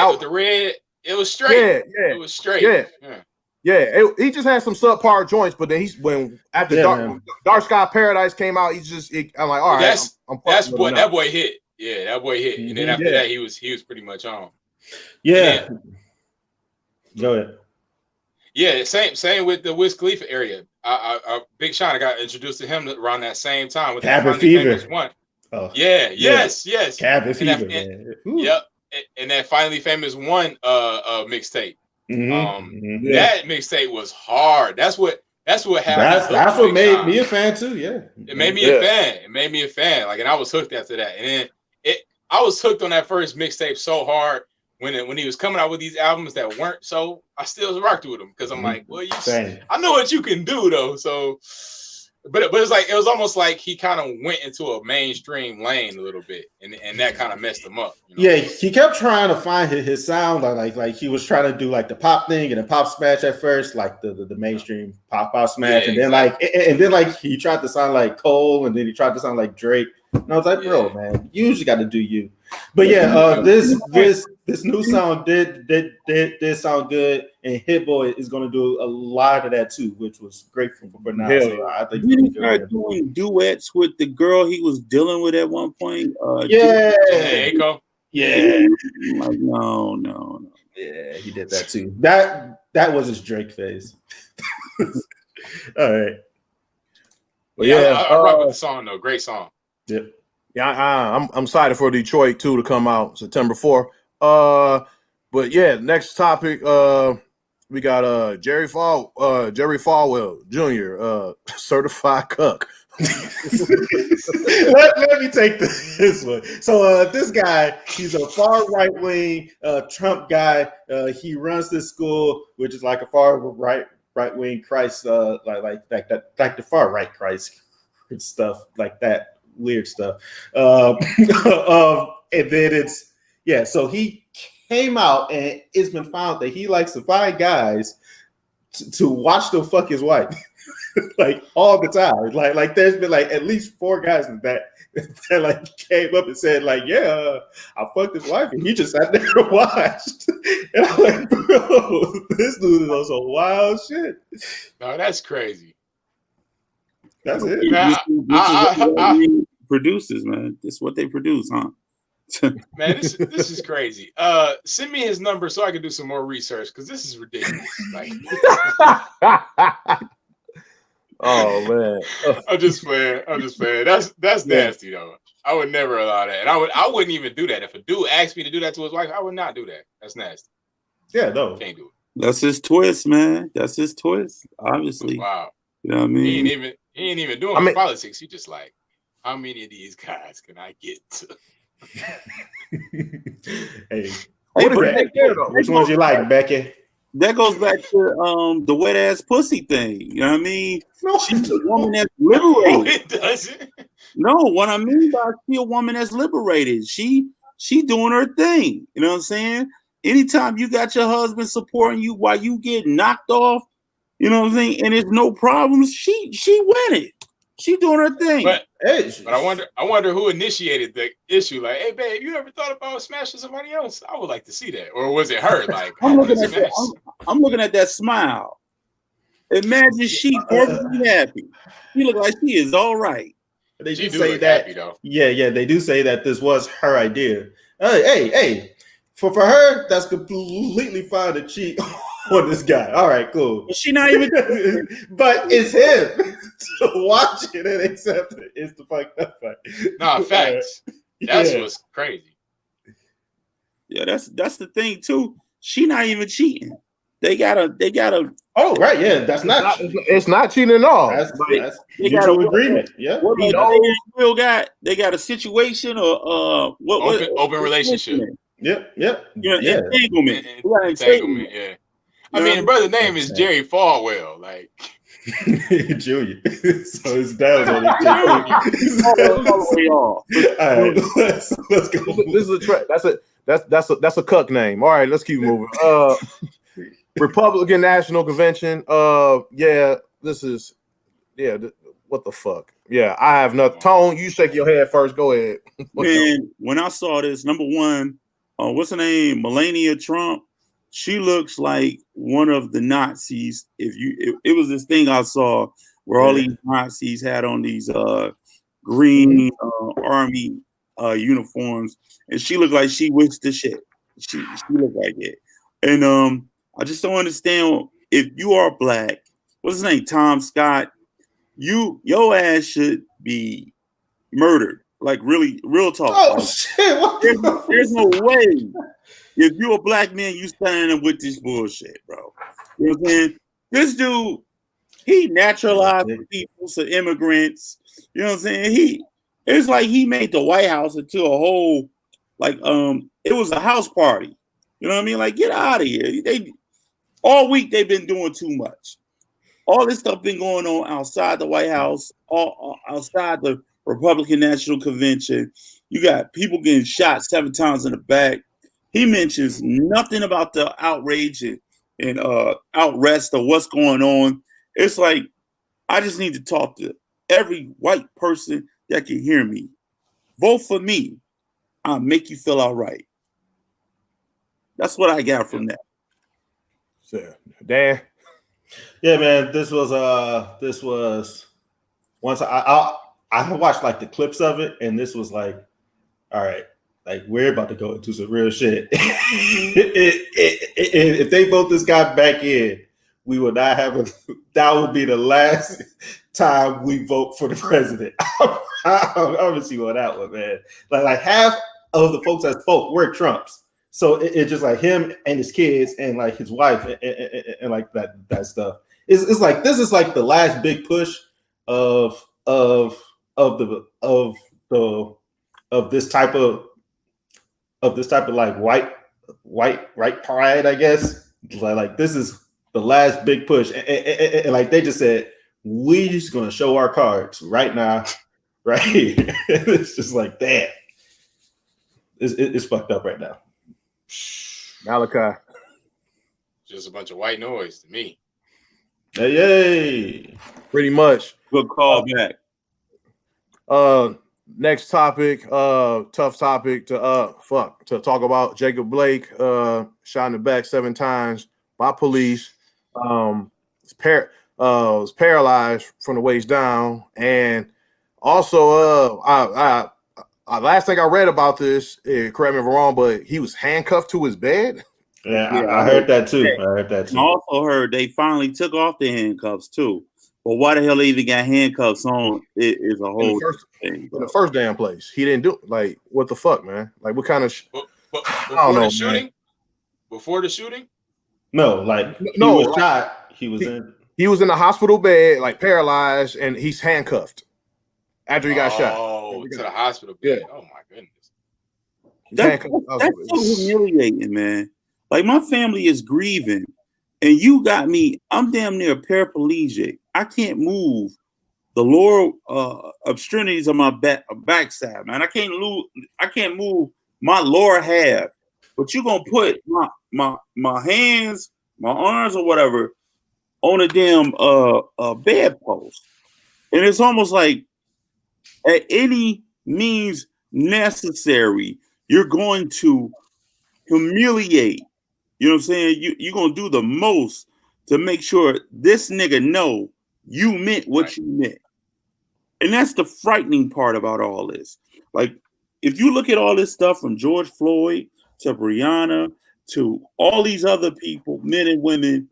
it was straight. It was straight. He just had some subpar joints, but then Dark Sky Paradise came out, I'm like, all right, that boy hit. Yeah, that boy hit, and then after that, he was pretty much on. Yeah. Go ahead. Yeah, same with the Wiz Khalifa area. Big Sean, I got introduced to him around that same time with Cabin Fever. One. Oh. Yes. Cabin Fever. Yep. And that Finally Famous One mixtape. That mixtape was hard. That's what happened. That's what made me a fan too. Yeah. It made me a fan. It made me a fan. Like, and I was hooked after that. And then I was hooked on that first mixtape so hard. When he was coming out with these albums that weren't so, I still rocked with him because I'm like, well, I know what you can do though. So, but it was almost like he kind of went into a mainstream lane a little bit, and that kind of messed him up. You know? Yeah, he kept trying to find his sound, like he was trying to do like the pop thing and the pop smash at first, like the mainstream pop smash, and then he tried to sound like Cole, and then he tried to sound like Drake. And I was like, bro, man, you usually got to do you. But yeah, this new sound did sound good, and Hit Boy is going to do a lot of that too, which was great for now. So I think he started doing duets with the girl he was dealing with at one point. Aiko. Yeah. Like, no. Yeah, he did that too. That was his Drake phase. All right. Well, I rock with the song though. Great song. Yep. Yeah, I'm excited for Detroit 2 to come out September 4th. But yeah, next topic. We got Jerry Falwell Jr. Certified cuck. let me take this one. So this guy, he's a far right wing Trump guy. He runs this school, which is like a far right wing Christ, like the far right Christ stuff, like that weird stuff. And then so he came out, and it's been found that he likes to find guys to watch them fuck his wife. Like all the time, like there's been like at least 4 guys that like came up and said like, yeah, I fucked his wife, and he just sat there and watched. And I'm like, bro, this dude is on some wild shit. No, that's crazy. That's it. Produces, man. This is what they produce, huh? Man, this is crazy. Send me his number so I can do some more research, because this is ridiculous. Like, oh man, I'm just playing. That's nasty though. I would never allow that, and I wouldn't even do that. If a dude asked me to do that to his wife, I would not do that. That's nasty. Yeah, no, can't do it. That's his twist, man. That's his twist. Obviously, wow. You know what I mean? He ain't even doing politics. He just like, how many of these guys can I get to? Hey, which ones you like, Becky? That goes back to the wet ass pussy thing. You know what I mean? No, she's a woman that's liberated. No, it doesn't. No, what I mean by she a woman that's liberated. She doing her thing. You know what I'm saying? Anytime you got your husband supporting you while you get knocked off, you know what I'm saying, and there's no problems, she winning. She doing her thing. But I wonder who initiated the issue. Like, hey, babe, you ever thought about smashing somebody else? I would like to see that. Or was it her? Like, I'm looking at that smile. Imagine she perfectly happy. She look like she is all right. They do say that. Happy, though. Yeah, they do say that this was her idea. Hey, for her, that's completely fine to cheat on this guy. All right, cool. But she not even. But it's him. To watch it and accept it is the fucked up part. Nah, facts. That's what's crazy. Yeah, that's the thing too. She not even cheating. They gotta. Oh right, yeah. It's not cheating at all. That's mutual agreement. Yeah. They got a situation or open relationship. Yep. Entanglement. Entanglement. Yeah. I mean, the brother's name is Jerry Falwell. Like. Junior. So his dad's on his all right, let's go. This is a track. That's a cuck name. All right, let's keep moving. Republican National Convention. What the fuck? Yeah, I have nothing. Tone, you shake your head first. Go ahead. Man, when I saw this, number one, what's her name? Melania Trump. She looks like one of the Nazis. It was this thing I saw where all these Nazis had on these green army uniforms, and she looked like she wished the shit. She looked like it, and I just don't understand. If you are black, what's his name? Tom Scott. Your ass should be murdered. Like really, real talk. Oh shit! There's no way. If you're a black man, you standing with this bullshit, bro. You know what I'm saying? This dude, he naturalized people, so immigrants. You know what I'm saying? It's like he made the White House into a whole, like, it was a house party. You know what I mean? Like, get out of here. All week they've been doing too much. All this stuff been going on outside the White House, outside the Republican National Convention. You got people getting shot 7 times in the back. He mentions nothing about the outrage and outrest or what's going on. It's like, I just need to talk to every white person that can hear me. Vote for me. I'll make you feel all right. That's what I got from that. Sure. Dan? Yeah, man, this was once I watched like the clips of it, and this was like, all right, like we're about to go into some real shit. If they vote this guy back in, we will not have that will be the last time we vote for the president. I'm gonna see on that one, man. Like half of the folks that spoke were Trumps. So it's just like him and his kids and like his wife and like that stuff. It's like this is like the last big push of this type of like white pride, I guess. Like this is the last big push, and like they just said, we just gonna show our cards right now, right here. It's just like that. It's fucked up right now. Malachi. Just a bunch of white noise to me. Hey. Pretty much. Good call back. Next topic, tough topic to talk about. Jacob Blake shot in the back 7 times by police. Was paralyzed from the waist down, and also I last thing I read about this, correct me if I'm wrong, but he was handcuffed to his bed. Yeah, I heard that too. I also heard they finally took off the handcuffs too. But why the hell they even got handcuffs on is a whole thing. In the first damn place. He didn't do it. Like, what the fuck, man? Like, what kind of before the shooting? Man. Before the shooting? No, like he was shot. He was in the hospital bed, like paralyzed, and he's handcuffed after he got shot. Oh, to the hospital bed. Yeah. Oh my goodness. That's so humiliating, man. Like, my family is grieving, and you got me. I'm damn near paraplegic. I can't move the lower extremities of my backside, man. I can't move my lower half. But you're gonna put my hands, my arms, or whatever on a damn bedpost, and it's almost like at any means necessary, you're going to humiliate. You know what I'm saying? You're going to do the most to make sure this nigga know you meant what you meant. And that's the frightening part about all this. Like, if you look at all this stuff from George Floyd to Breonna to all these other people, men and women,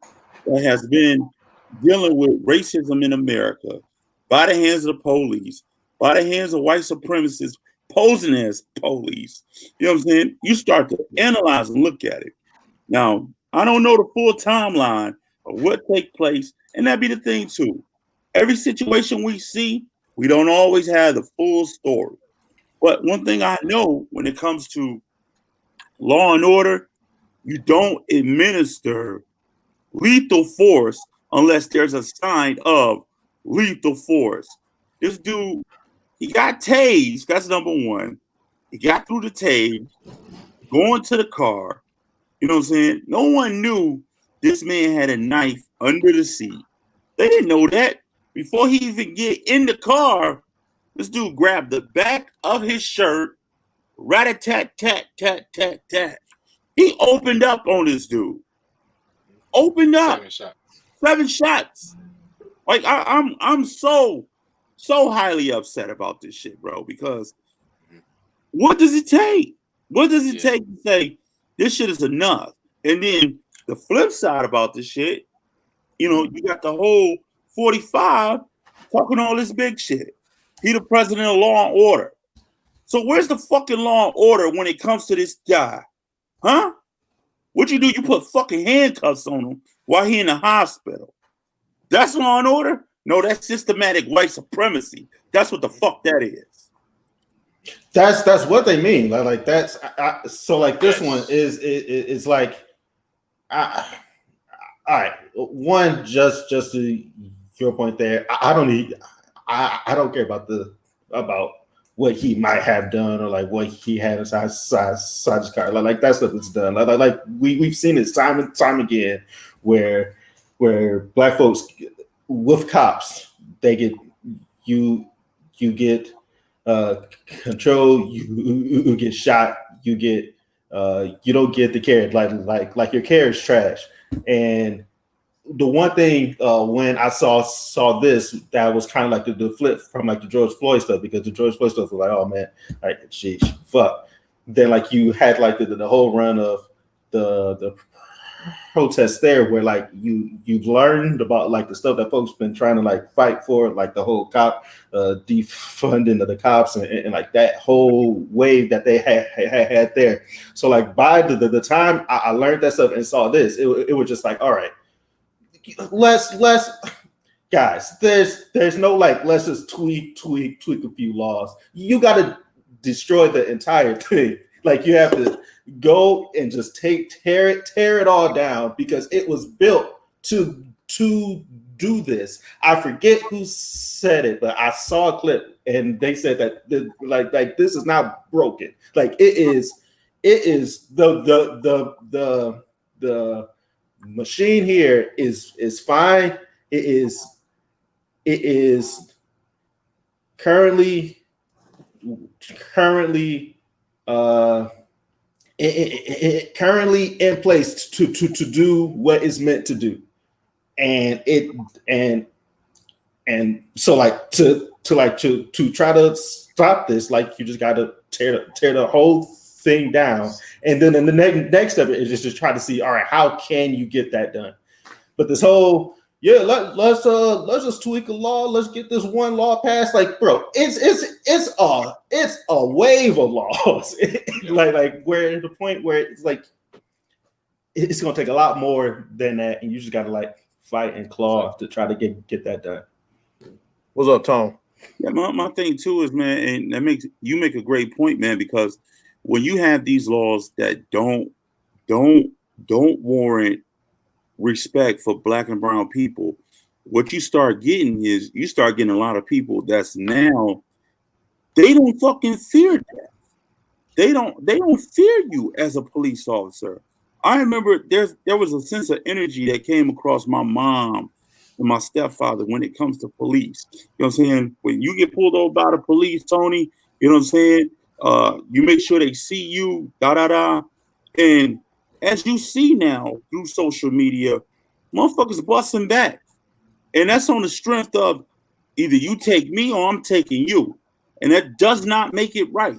that has been dealing with racism in America by the hands of the police, by the hands of white supremacists posing as police, you know what I'm saying? You start to analyze and look at it. Now, I don't know the full timeline of what take place, and that'd be the thing too. Every situation we see, we don't always have the full story. But one thing I know when it comes to law and order, you don't administer lethal force unless there's a sign of lethal force. This dude, he got tased. That's number one. He got through the tase, going to the car. You know what I'm saying? No one knew this man had a knife under the seat. They didn't know that. Before he even get in the car, this dude grabbed the back of his shirt, rat-a-tat-tat-tat-tat-tat. He opened up on this dude. Opened up. 7 shots. Like, I'm so highly upset about this shit, bro, because what does it take? What does it take to say this shit is enough? And then the flip side about this shit, you know, you got the whole 45 talking all this big shit. He the president of law and order. So where's the fucking law and order when it comes to this guy? Huh? What you do? You put fucking handcuffs on him while he in the hospital. That's law and order? No, that's systematic white supremacy. That's what the fuck that is. That's what they mean. Like that's so like this one is like, all right. One, just to your point there, I don't care about what he might have done or like what he had inside his car. Like that stuff is done. Like we've seen it time and time again where black folks with cops, they get you get control, you get shot, you get you don't get the care, like your care is trash. And the one thing when I saw this, that was kind of like the flip from like the George Floyd stuff, because the George Floyd stuff was like, oh man, like sheesh, fuck. Then like you had like the whole run of the protests there where like you've learned about like the stuff that folks been trying to like fight for, like the whole cop defunding of the cops and like that whole wave that they had there. So like by the time I learned that stuff and saw this, it was just like, all right, let's guys, there's no like let's just tweak a few laws. You got to destroy the entire thing. Like you have to go and just tear it all down because it was built to do this. I forget who said it, but I saw a clip and they said that like this is not broken. Like it is the machine here is fine. It is currently in place to do what it's meant to do, and so like to try to stop this, like you just got to tear the whole thing down, and then in the next step is just try to see, all right, how can you get that done? But this whole let's just tweak a law. Let's get this one law passed. Like, bro, it's a wave of laws. like where the point where it's like it's gonna take a lot more than that, and you just gotta like fight and claw to try to get that done. What's up, Tom? Yeah, my thing too is, man, and that makes you make a great point, man, because when you have these laws that don't warrant respect for Black and brown people, what you start getting is you start getting a lot of people that's now they don't fucking fear that. They don't fear you as a police officer. I remember there was a sense of energy that came across my mom and my stepfather when it comes to police. You know what I'm saying? When you get pulled over by the police, Tony, you know what I'm saying? You make sure they see you, and as you see now through social media, motherfuckers busting back. And that's on the strength of either you take me or I'm taking you. And that does not make it right.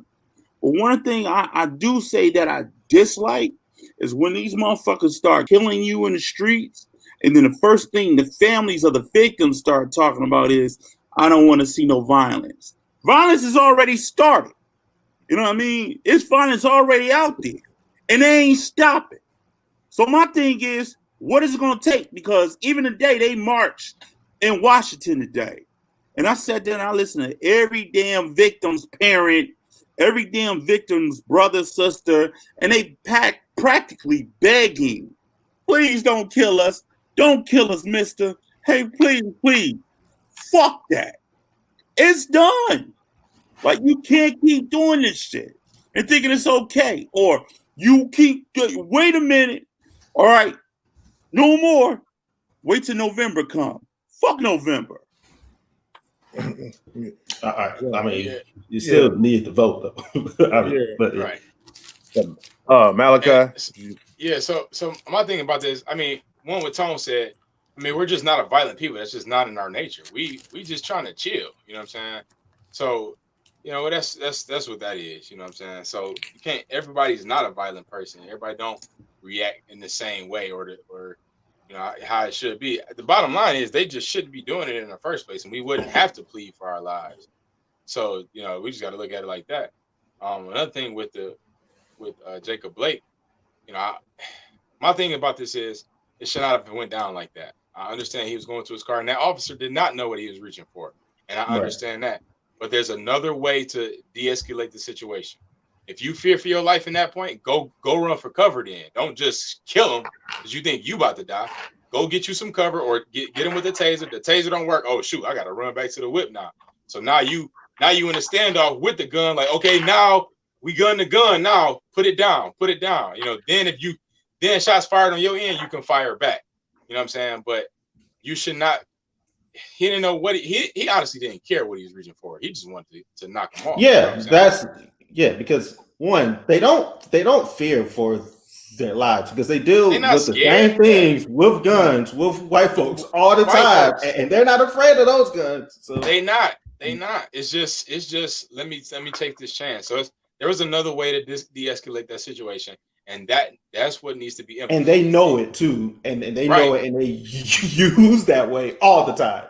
But one thing I do say that I dislike is when these motherfuckers start killing you in the streets, and then the first thing the families of the victims start talking about is, I don't want to see no violence. Violence is already started. You know what I mean? It's violence already out there. And they ain't stopping. So my thing is, what is it going to take? Because even today, they marched in Washington today. And I sat there and I listened to every damn victim's parent, every damn victim's brother, sister, and they practically begging, please don't kill us. Don't kill us, mister. Hey, please. Fuck that. It's done. Like, you can't keep doing this shit and thinking it's okay. Or you keep, wait a minute. All right, no more. Wait till November come. Fuck November. I mean, you still need to vote though. Right. Malachi. Yeah. So my thing about this, I mean, one what Tone said. I mean, we're just not a violent people. That's just not in our nature. We just trying to chill. You know what I'm saying? So, you know, that's what that is. You know what I'm saying? So you can't. Everybody's not a violent person. Everybody don't react in the same way or you know how it should be. The bottom line is they just shouldn't be doing it in the first place, and we wouldn't have to plead for our lives. So, you know, we just got to look at it like that. Another thing with Jacob Blake, you know, my thing about this is it should not have went down like that. I understand he was going to his car, and that officer did not know what he was reaching for, and I understand that. But there's another way to de-escalate the situation. If you fear for your life in that point, go run for cover then. Don't just kill him because you think you about to die. Go get you some cover or get him with the taser. The taser don't work. Oh, shoot, I got to run back to the whip now. So now you in a standoff with the gun. Like, okay, now we gun the gun. Now put it down. You know, then shots fired on your end, you can fire back. You know what I'm saying? But you should not. He didn't know what he honestly didn't care what he was reaching for. He just wanted to knock him off. Yeah, you know because one, they don't fear for their lives because they deal with the same things with guns with white folks all the time, and they're not afraid of those guns. So they not. It's just let me take this chance. So there was another way to de-escalate that situation, And that's what needs to be implemented. And they know it too, and they know it, and they use that way all the time.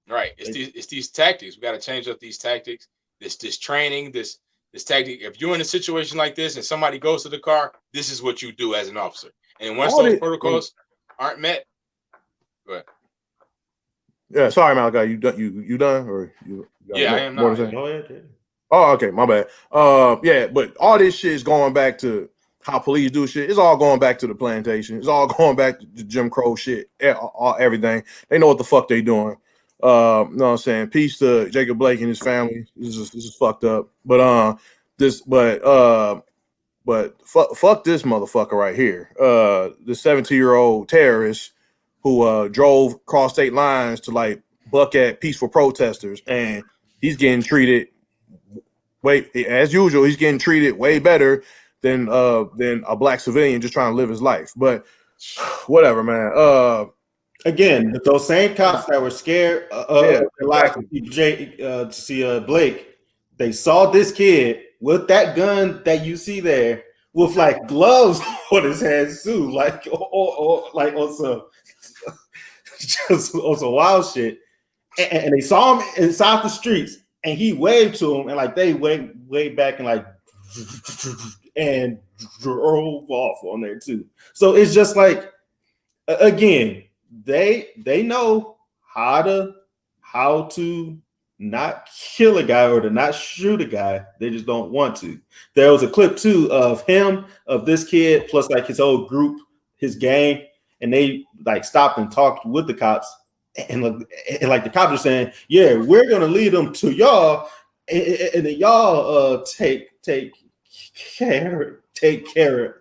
Right. It's these tactics. We got to change up these tactics. This training, this tactic. If you're in a situation like this and somebody goes to the car, this is what you do as an officer. And once those protocols aren't met, go ahead. Yeah, sorry, Malachi. You done or you? Yeah, I am not. Oh, okay, my bad. Yeah, but all this shit is going back to how police do shit. It's all going back to the plantation. It's all going back to Jim Crow shit. Everything. They know what the fuck they doing. You know what I'm saying? Peace to Jacob Blake and his family. This is fucked up. But fuck this motherfucker right here. The 17-year-old terrorist who drove across state lines to like buck at peaceful protesters, and he's getting treated as usual. He's getting treated way better than a black civilian just trying to live his life. But whatever, man. Again, those same cops that were scared to see Blake, they saw this kid with that gun that you see there with like gloves on his hands too, like or like on some wild shit. And they saw him inside the streets, and he waved to him, and like they waved back and like and drove off on there too. So it's just like, again, they know how to not kill a guy or to not shoot a guy. They just don't want to. There was a clip too of this kid plus like his whole group, his gang, and they like stopped and talked with the cops, and like the cops are saying, yeah, we're gonna lead them to y'all, and then y'all take care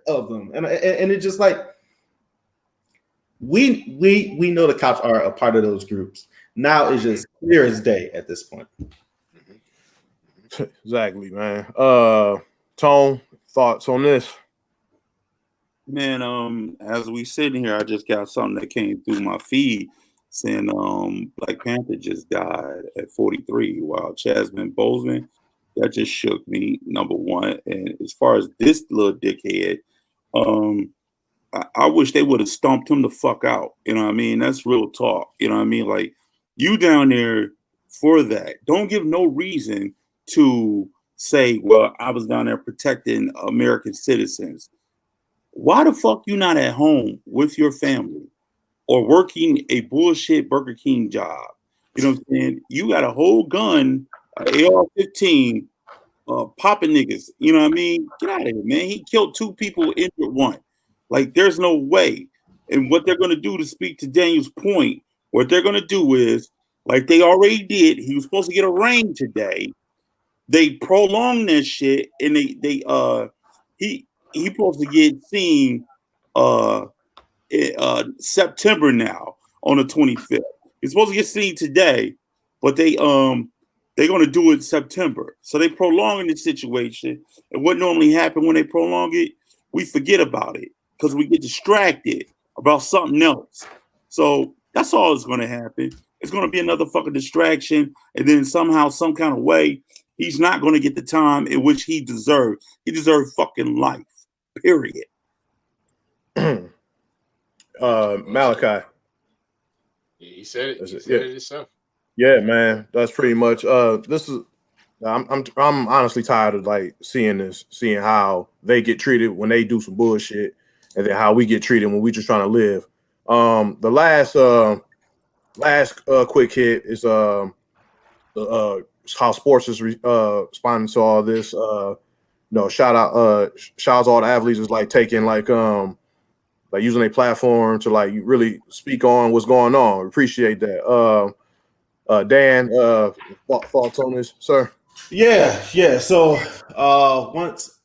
of them, and it's just like we know the cops are a part of those groups. Now it's just clear as day at this point. Exactly, man. Tone, thoughts on this? Man, as we sitting here, I just got something that came through my feed saying Black Panther just died at 43, while Chadwick Boseman, that just shook me, number one. And as far as this little dickhead, I wish they would have stomped him the fuck out. You know what I mean? That's real talk. You know what I mean? Like, you down there for that. Don't give no reason to say, well, I was down there protecting American citizens. Why the fuck you not at home with your family or working a bullshit Burger King job? You know what I'm saying? You got a whole gun, AR-15, popping niggas. You know what I mean? Get out of here, man. He killed 2 people, injured 1. Like, there's no way. And what they're going to do, to speak to Daniel's point, what they're going to do is, like they already did, he was supposed to get arraigned today. They prolonged that shit, and he supposed to get seen September now on the 25th. He's supposed to get seen today, but they're going to do it in September. So they prolonging the situation. And what normally happens when they prolong it, we forget about it because we get distracted about something else. So that's all that's going to happen. It's going to be another fucking distraction. And then somehow, some kind of way, he's not going to get the time in which he deserves. He deserves fucking life, period. Malachi. He said it. He said it himself. Yeah, man. That's pretty much this is I'm honestly tired of like seeing how they get treated when they do some bullshit, and then how we get treated when we just trying to live. The last quick hit is how sports is responding to all this. Shout out to all the athletes is like taking like using a platform to like really speak on what's going on. We appreciate that. Dan, thoughts on this, sir? Yeah. So once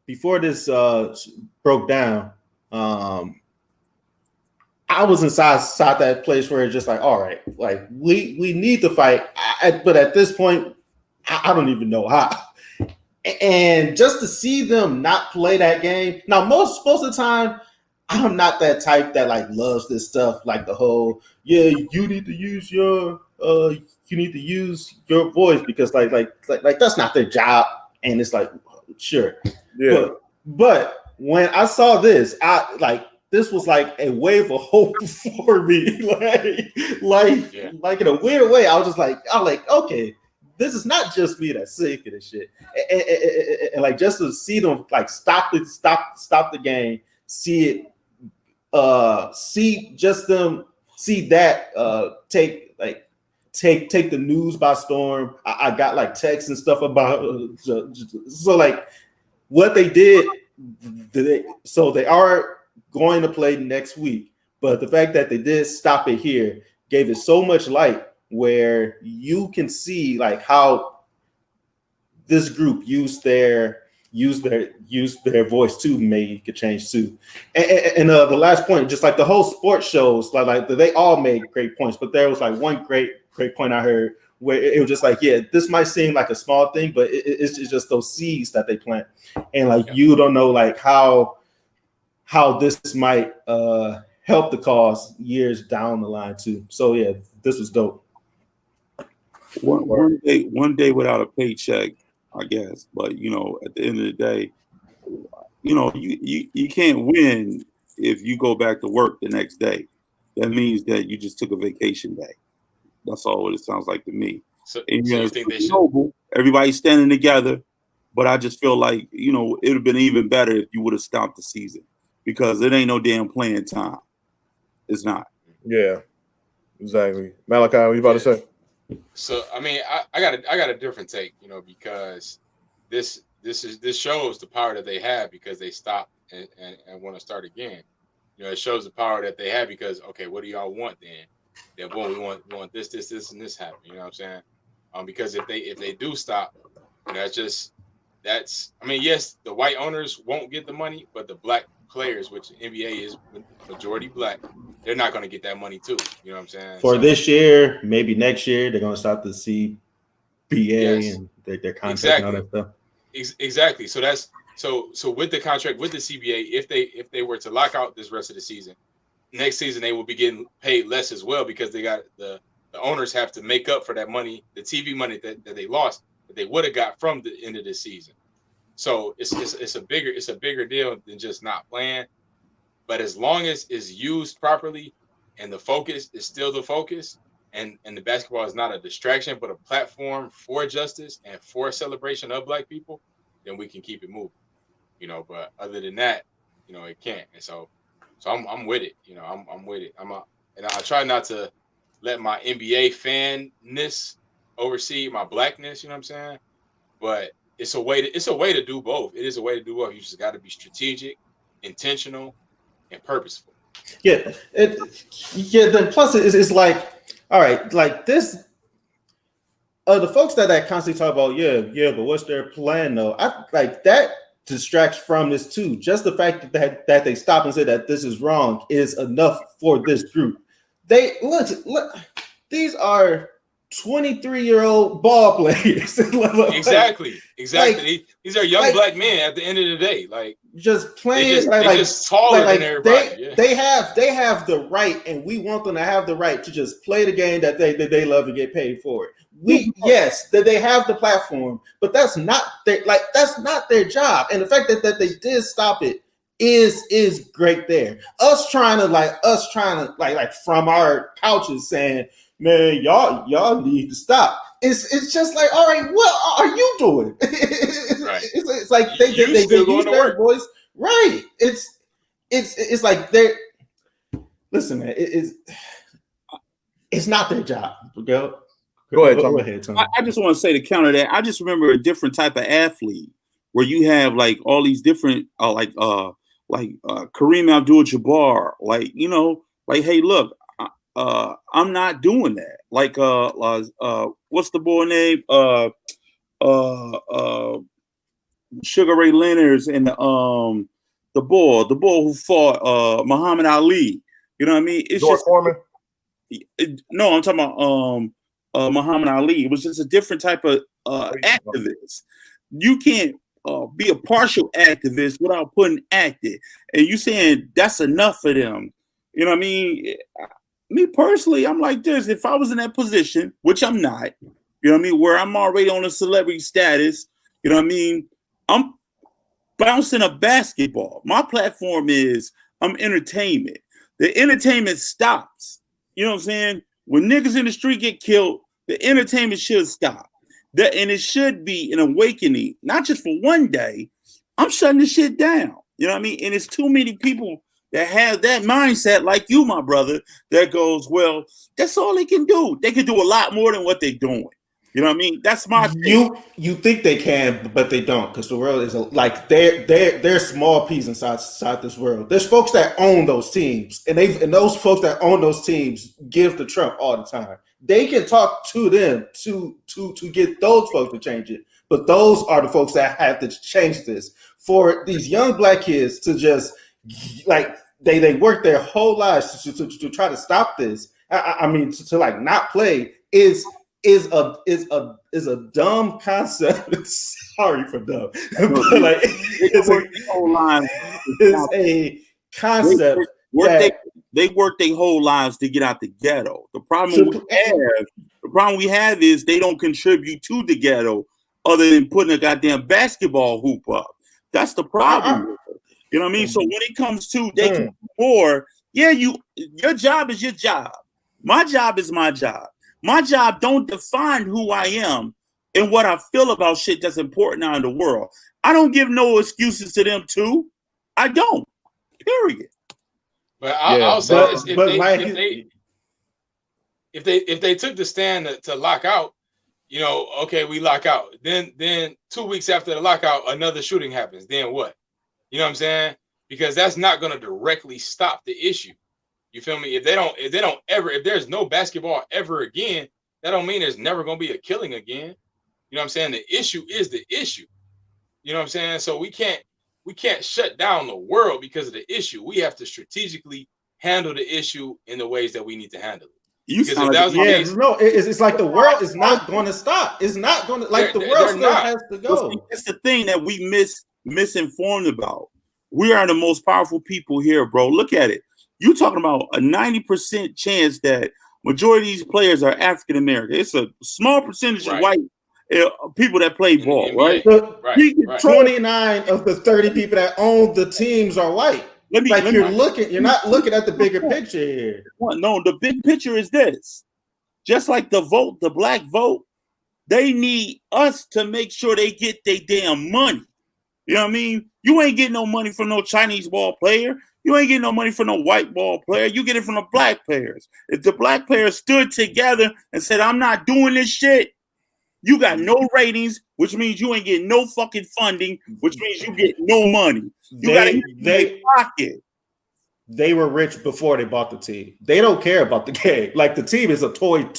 before this broke down, I was inside that place where it's just like, all right, like we need to fight, but at this point, I don't even know how. And just to see them not play that game. Now, most of the time, I'm not that type that like loves this stuff, like the whole, yeah, you need to use your voice because like that's not their job. And it's like, sure. Yeah. But when I saw this, this was like a wave of hope for me. Like in a weird way, I was like, okay, this is not just me that's sick of this shit. And like just to see them like stop the game, see it, see that take the news by storm. I got like texts and stuff about so like what they did. So they are going to play next week, but the fact that they did stop it here gave it so much light where you can see like how this group used their voice to make a change too. And the last point, just like the whole sports shows, like they all made great points, but there was like one great point I heard where it was just like, yeah, this might seem like a small thing, but it's just those seeds that they plant, and like you don't know like how this might help the cause years down the line too. So yeah, this was dope. One day without a paycheck, I guess, but at the end of the day, you can't win if you go back to work the next day. That means that you just took a vacation day. That's all it sounds like to me. So you think they should? Noble, everybody's standing together, but I just feel like it would have been even better if you would have stopped the season, because it ain't no damn playing time. It's not. Yeah, exactly. Malachi, what you about to say? So I mean, I got a different take, because this shows the power that they have because they stopped and want to start again. It shows the power that they have because, okay, what do y'all want then? That we want this, and this happen. You know what I'm saying? Because if they do stop, that's I mean, yes, the white owners won't get the money, but the black players, which NBA is majority black, they're not going to get that money too. You know what I'm saying? For this year, maybe next year, they're going to stop the CBA and their contract and all that stuff. Exactly. So that's so with the contract with the CBA, if they were to lock out this rest of the season, next season they will be getting paid less as well because they got the owners have to make up for that money, the TV money that they lost that they would have got from the end of this season. So it's a bigger deal than just not playing. But as long as it's used properly and the focus is still the focus, and the basketball is not a distraction but a platform for justice and for celebration of black people, then we can keep it moving. But other than that, it can't. And so I'm with it. I'm with it. And I try not to let my NBA fanness oversee my blackness. You know what I'm saying? But it's a way to do both. It is a way to do both. You just got to be strategic, intentional, and purposeful. Yeah. Then plus it's like, all right, like this. The folks that constantly talk about, but what's their plan though? I like that distracts from this too. Just the fact that they stop and say that this is wrong is enough for this group. They look, these are 23-year-old ball players. Exactly. These are young black men at the end of the day. Like just playing, just taller than everybody. They have the right, and we want them to have the right to just play the game that they love and get paid for it. Yes, that they have the platform, but that's not their job. And the fact that they did stop it is great there. Us trying to from our couches saying, man, y'all need to stop. It's just like, all right, what are you doing? Right. It's like they use their voice. Right. It's like they're listen, man, it's not their job. Go ahead, Tom. I just want to say to counter that, I just remember a different type of athlete where you have like all these different Kareem Abdul-Jabbar, like hey, look, I'm not doing that. Like what's the boy name? Sugar Ray Leonard's and the bull who fought Muhammad Ali. You know what I mean? It's George just Foreman. No, I'm talking about Muhammad Ali. It was just a different type of activist. You can't be a partial activist without putting active. And you saying that's enough for them. You know what I mean? Me personally, I'm like this. If I was in that position, which I'm not, you know what I mean, where I'm already on a celebrity status, you know what I mean? bouncing a basketball. My platform is I'm entertainment. The entertainment stops. You know what I'm saying? When niggas in the street get killed, the entertainment should stop. And it should be an awakening, not just for one day. I'm shutting this shit down. You know what I mean? And it's too many people that have that mindset, like you, my brother, that goes, well, that's all they can do. They can do a lot more than what they're doing. You know what I mean? That's my thing. You think they can, but they don't, because the world is like they're small peas inside this world. There's folks that own those teams, and those folks that own those teams give to Trump all the time. They can talk to them to get those folks to change it, but those are the folks that have to change this. For these young black kids to just like they work their whole lives to try to stop this. I mean to like not play is a dumb concept. Sorry for dumb, but like it's a concept. They work their whole lives to get out the ghetto. The problem we have is they don't contribute to the ghetto other than putting a goddamn basketball hoop up. That's the problem. You know what I mean? So when it comes to they can do more, yeah, your job is your job. My job is my job. My job don't define who I am and what I feel about shit that's important out in the world. I don't give no excuses to them too. I don't. Period. But I'll say this: if they took the stand to lock out, you know, okay, we lock out. Then 2 weeks after the lockout, another shooting happens. Then what? You know what I'm saying? Because that's not going to directly stop the issue. You feel me? If there's no basketball ever again, that don't mean there's never going to be a killing again. You know what I'm saying? The issue is the issue. You know what I'm saying? So we can't shut down the world because of the issue. We have to strategically handle the issue in the ways that we need to handle it. It's like the world is not going to stop. It's not going to the world still has to go. It's the thing that we misinformed about. We are the most powerful people here, bro. Look at it. You talking about a 90% chance that majority of these players are African American. It's a small percentage of white people that play ball, right? 29 of the 30 people that own the teams are white. You're not looking at the bigger picture here. No, the big picture is this. Just like the black vote, they need us to make sure they get their damn money. You know what I mean? You ain't getting no money from no Chinese ball player. You ain't getting no money from no white ball player. You get it from the black players. If the black players stood together and said, I'm not doing this shit, you got no ratings, which means you ain't getting no fucking funding, which means you get no money. You got to they pocket. They were rich before they bought the team. They don't care about the game. Like the team is a toy.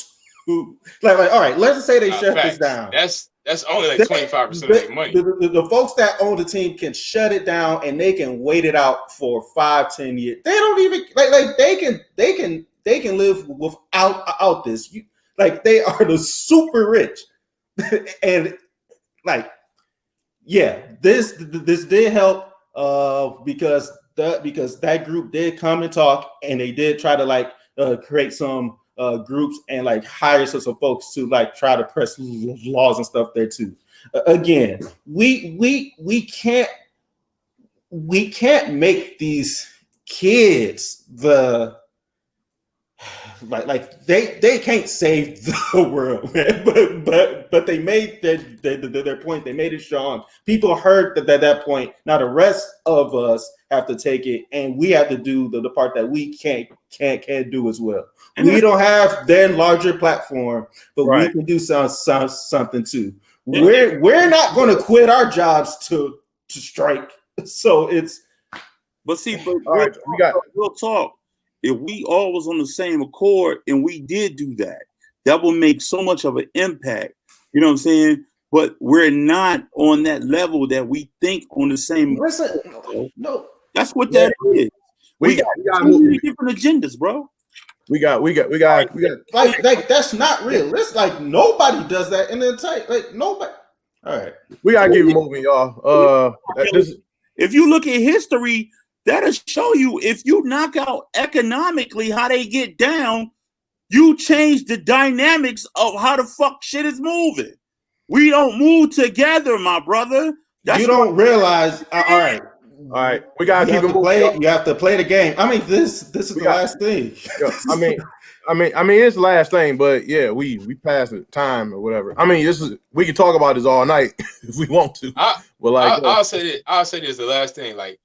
Like all right, let's say they shut this down. That's only like 25% of their money. The folks that own the team can shut it down and they can wait it out for 5-10 years. They don't even they can live without this. They are the super rich. And this did help because that group did come and talk, and they did try to create some groups and hire some folks to try to press laws and stuff there too. Again, we can't make these kids they can't save the world, man. But they made their point. They made it strong. People heard that point. Now the rest of us have to take it, and we have to do the part that we can't do as well. We don't have their larger platform, but we can do something too. We're not going to quit our jobs to strike. So it's. But real talk. If we all was on the same accord and we did do that, that would make so much of an impact. You know what I'm saying? But we're not on that level that we think on the same. Listen, no, that's what that is. We got different agendas, bro. We got. That's not real. It's nobody does that in the entire nobody. All right, we gotta keep moving, y'all. If you look at history, that'll show you if you knock out economically how they get down, you change the dynamics of how the fuck shit is moving. We don't move together, my brother. You don't realize. All right. All right, we gotta keep it moving. You have to play the game. I mean, this is the last thing. I mean, it's the last thing, but yeah, we passed the time or whatever. I mean, we can talk about this all night if we want to. I'll say this. I'll say this. The last thing, like,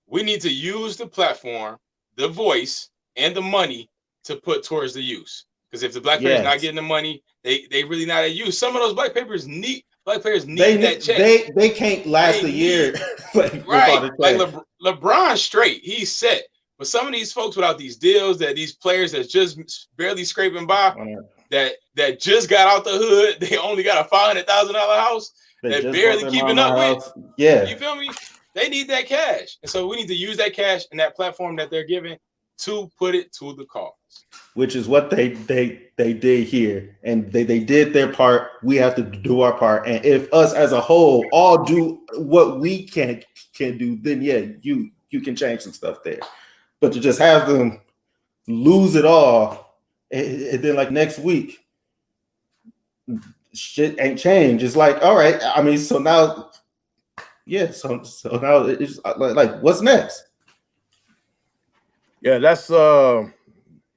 we need to use the platform, the voice, and the money to put towards the use. Because if the black players not getting the money, they really not at use. Some of those black players need that check. They can't last a year. Like LeBron's straight. He's set. But some of these folks without these deals, that these players that's just barely scraping by, that just got out the hood, they only got a $500,000 house, that barely keeping up with. Yeah. You feel me? They need that cash. And so we need to use that cash and that platform that they're giving to put it to the cause. Which is what they did here. And they did their part. We have to do our part. And if us as a whole all do what we can do, then yeah, you can change some stuff there. But to just have them lose it all, and then like next week, shit ain't changed. It's like, all right, I mean, so now, yeah, so now it's like what's next? Yeah, that's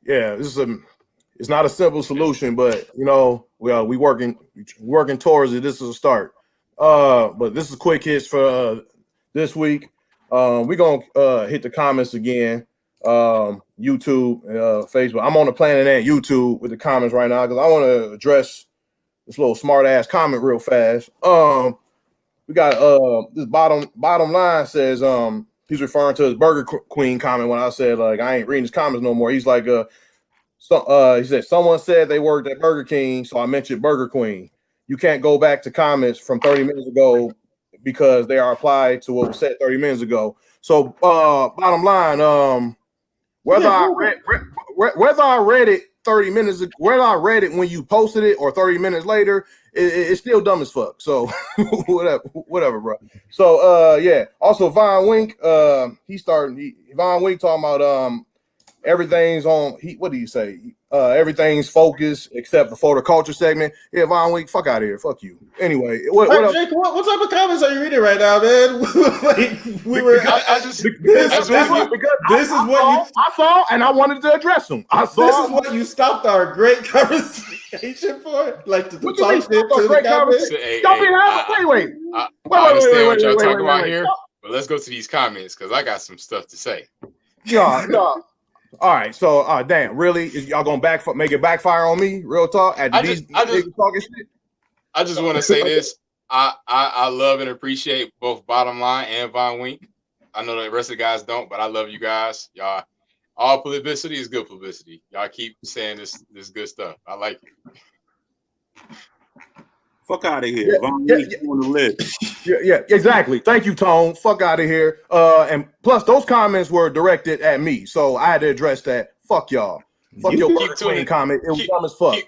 it's not a simple solution, but you know, we working towards it. This is a start. But this is quick hits for this week. We're gonna hit the comments again. YouTube, Facebook. I'm on the Planet Ant YouTube with the comments right now because I want to address this little smart ass comment real fast. We got this bottom line says he's referring to his Burger Queen comment when I said like I ain't reading his comments no more. He's like he said someone said they worked at Burger King, so I mentioned Burger Queen. You can't go back to comments from 30 minutes ago because they are applied to what was said 30 minutes ago. So bottom line, whether I read it 30 minutes ago, whether I read it when you posted it or 30 minutes later, it's still dumb as fuck. So whatever, bro. So yeah. Also, Von Wink, Von Wink talking about everything's on. What do you say? Everything's focused except the photo culture segment. Yeah, Von Wink, fuck out of here. Fuck you. Anyway, what Jake, what type of comments are you reading right now, man? This is what I saw, and I wanted to address them. This is what you stopped our great conversation for, like to talk shit to the comments. Wait. I understand what y'all talking about here, but let's go to these comments because I got some stuff to say. No. All right, so damn, really? Is y'all gonna make it backfire on me? Real talk. I just talking shit. I just want to say this. I love and appreciate both Bottom Line and Von Wink. I know the rest of the guys don't, but I love you guys. Y'all, all publicity is good publicity. Y'all keep saying this good stuff. I like it. Fuck out of here. On the list. Yeah, exactly. Thank you, Tone. Fuck out of here. And plus, those comments were directed at me, so I had to address that. Fuck y'all. Fuck your Burger Queen comment. It was dumb as fuck.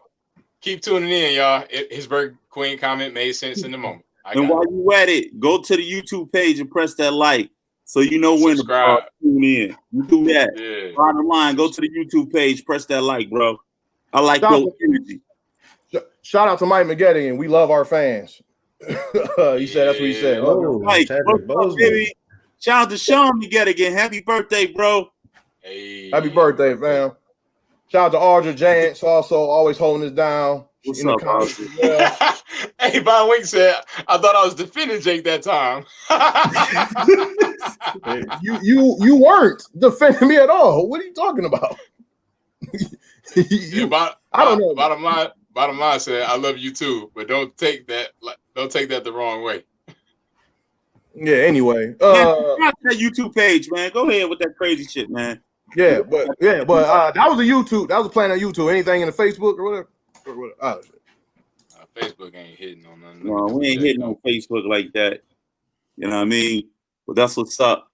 Keep tuning in, y'all. His Burger Queen comment made sense in the moment. And while you at it, go to the YouTube page and press that like so you know when to tune in. You do that. Yeah. Bottom line, go to the YouTube page, press that like, bro. I like your energy. Shout out to Mike McGettigan. We love our fans. He said that's what he said. Mike, baby. Shout out to Sean McGettigan. Happy birthday, bro. Hey. Happy birthday, fam. Shout out to Audra Jantz, also always holding us down. What's up, Audra? Yeah. Hey, Von Wink said, I thought I was defending Jake that time. You weren't defending me at all. What are you talking about? I don't know. Bottom line said, I love you too, but don't take that the wrong way. Yeah, anyway. That YouTube page, man. Go ahead with that crazy shit, man. Yeah, but that was a YouTube. That was a plan on YouTube. Anything in the Facebook or whatever? Facebook ain't hitting on nothing. No, we ain't hitting on Facebook like that. You know what I mean? But that's what's up.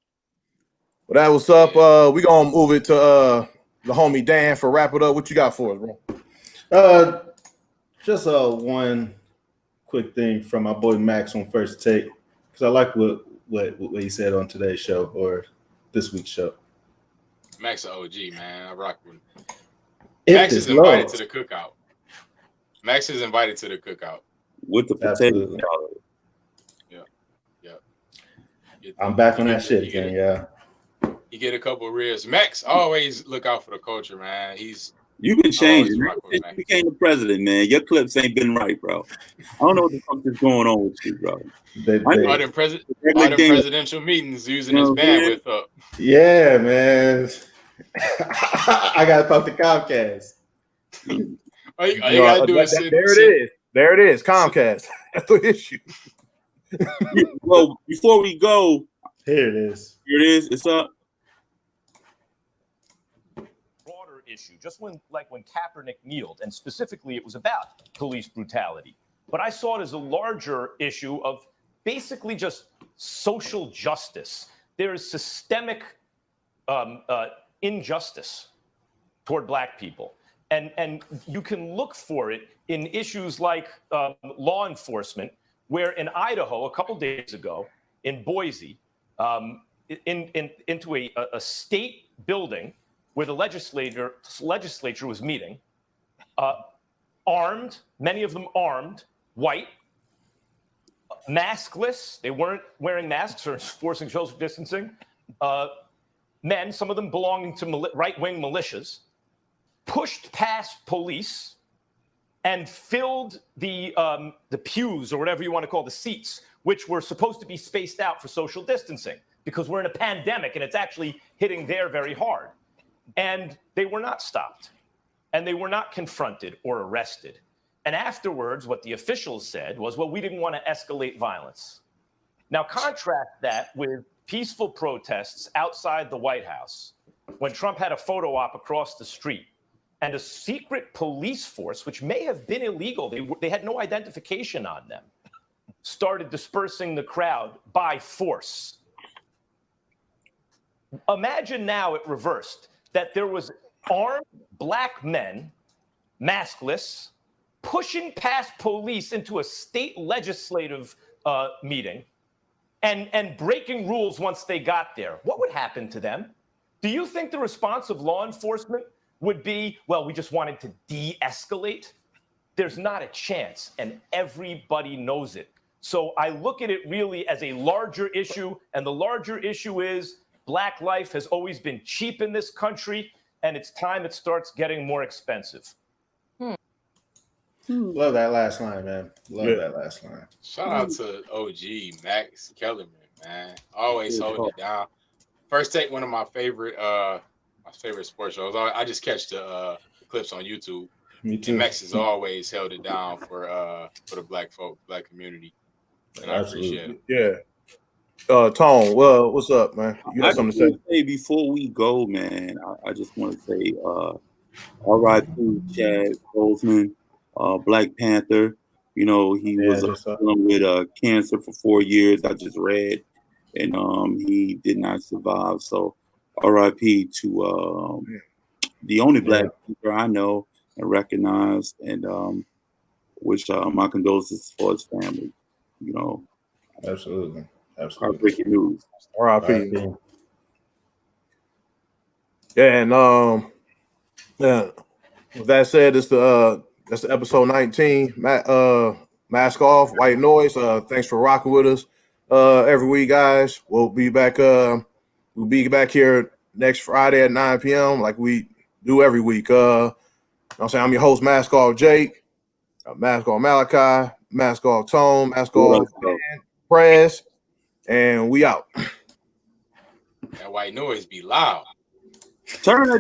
Well, that was up. We gonna move it to the homie Dan for wrap it up. What you got for us, bro? Just one quick thing from my boy Max on First Take, because I like what he said on today's show or this week's show. Max an OG, man. I rock with him. Max is invited to the cookout. Max is invited to the cookout with the potato. Yeah. I'm back on that shit again. Yeah. You get a couple of ribs. Max always look out for the culture, man. You've been changing. You became the president, man. Your clips ain't been right, bro. I don't know what the fuck is going on with you, bro. All them presidential meetings using his bandwidth up. Yeah, man. I gotta talk to Comcast. All you gotta do is there it is. Comcast. That's the issue. Well, before we go, here it is. It's up. Broader issue, just when Kaepernick kneeled, and specifically it was about police brutality. But I saw it as a larger issue of basically just social justice. There is systemic injustice toward Black people. And you can look for it in issues like law enforcement, where in Idaho, a couple days ago, in Boise, into a state building where the legislature was meeting, armed, many of them armed, white, maskless. They weren't wearing masks or forcing social distancing. Men, some of them belonging to right-wing militias, pushed past police and filled the pews, or whatever you want to call the seats, which were supposed to be spaced out for social distancing, because we're in a pandemic and it's actually hitting there very hard. And they were not stopped, and they were not confronted or arrested. And afterwards, what the officials said was, well, we didn't want to escalate violence. Now contrast that with peaceful protests outside the White House, when Trump had a photo op across the street, and a secret police force, which may have been illegal, they had no identification on them, started dispersing the crowd by force. Imagine now it reversed, that there was armed Black men, maskless, pushing past police into a state legislative meeting and breaking rules once they got there. What would happen to them? Do you think the response of law enforcement would be, well, we just wanted to de-escalate? There's not a chance, and everybody knows it. So I look at it really as a larger issue, and the larger issue is Black life has always been cheap in this country, and it's time it starts getting more expensive. Love that last line, man. Love that last line. Shout out to OG Max Kellerman, man. Always holding it down. First Take, one of my favorite sports shows. I just catch the clips on YouTube. Me too. And Max has always held it down for the Black community. And I appreciate it. Yeah. Tone, well, what's up, man? You got something to say? Before we go, man, I just want to say R.I.P. Chad Boseman, Black Panther. You know, he was dealing with cancer for 4 years, I just read, and he did not survive. So R.I.P. to the only Black Panther I know and recognize, and wish my condolences for his family. You know, absolutely. Heartbreaking news. R.I.P. Yeah, and with that said, that's the episode 19. Mask off, white noise. Thanks for rocking with us every week, guys. We'll be back. We'll be back here next Friday at 9 p.m. like we do every week. I'm saying I'm your host, Mask Off Jake, Mask Off Malachi, Mask Off Tone, Mask Off Press, and we out. That white noise be loud. Turn it.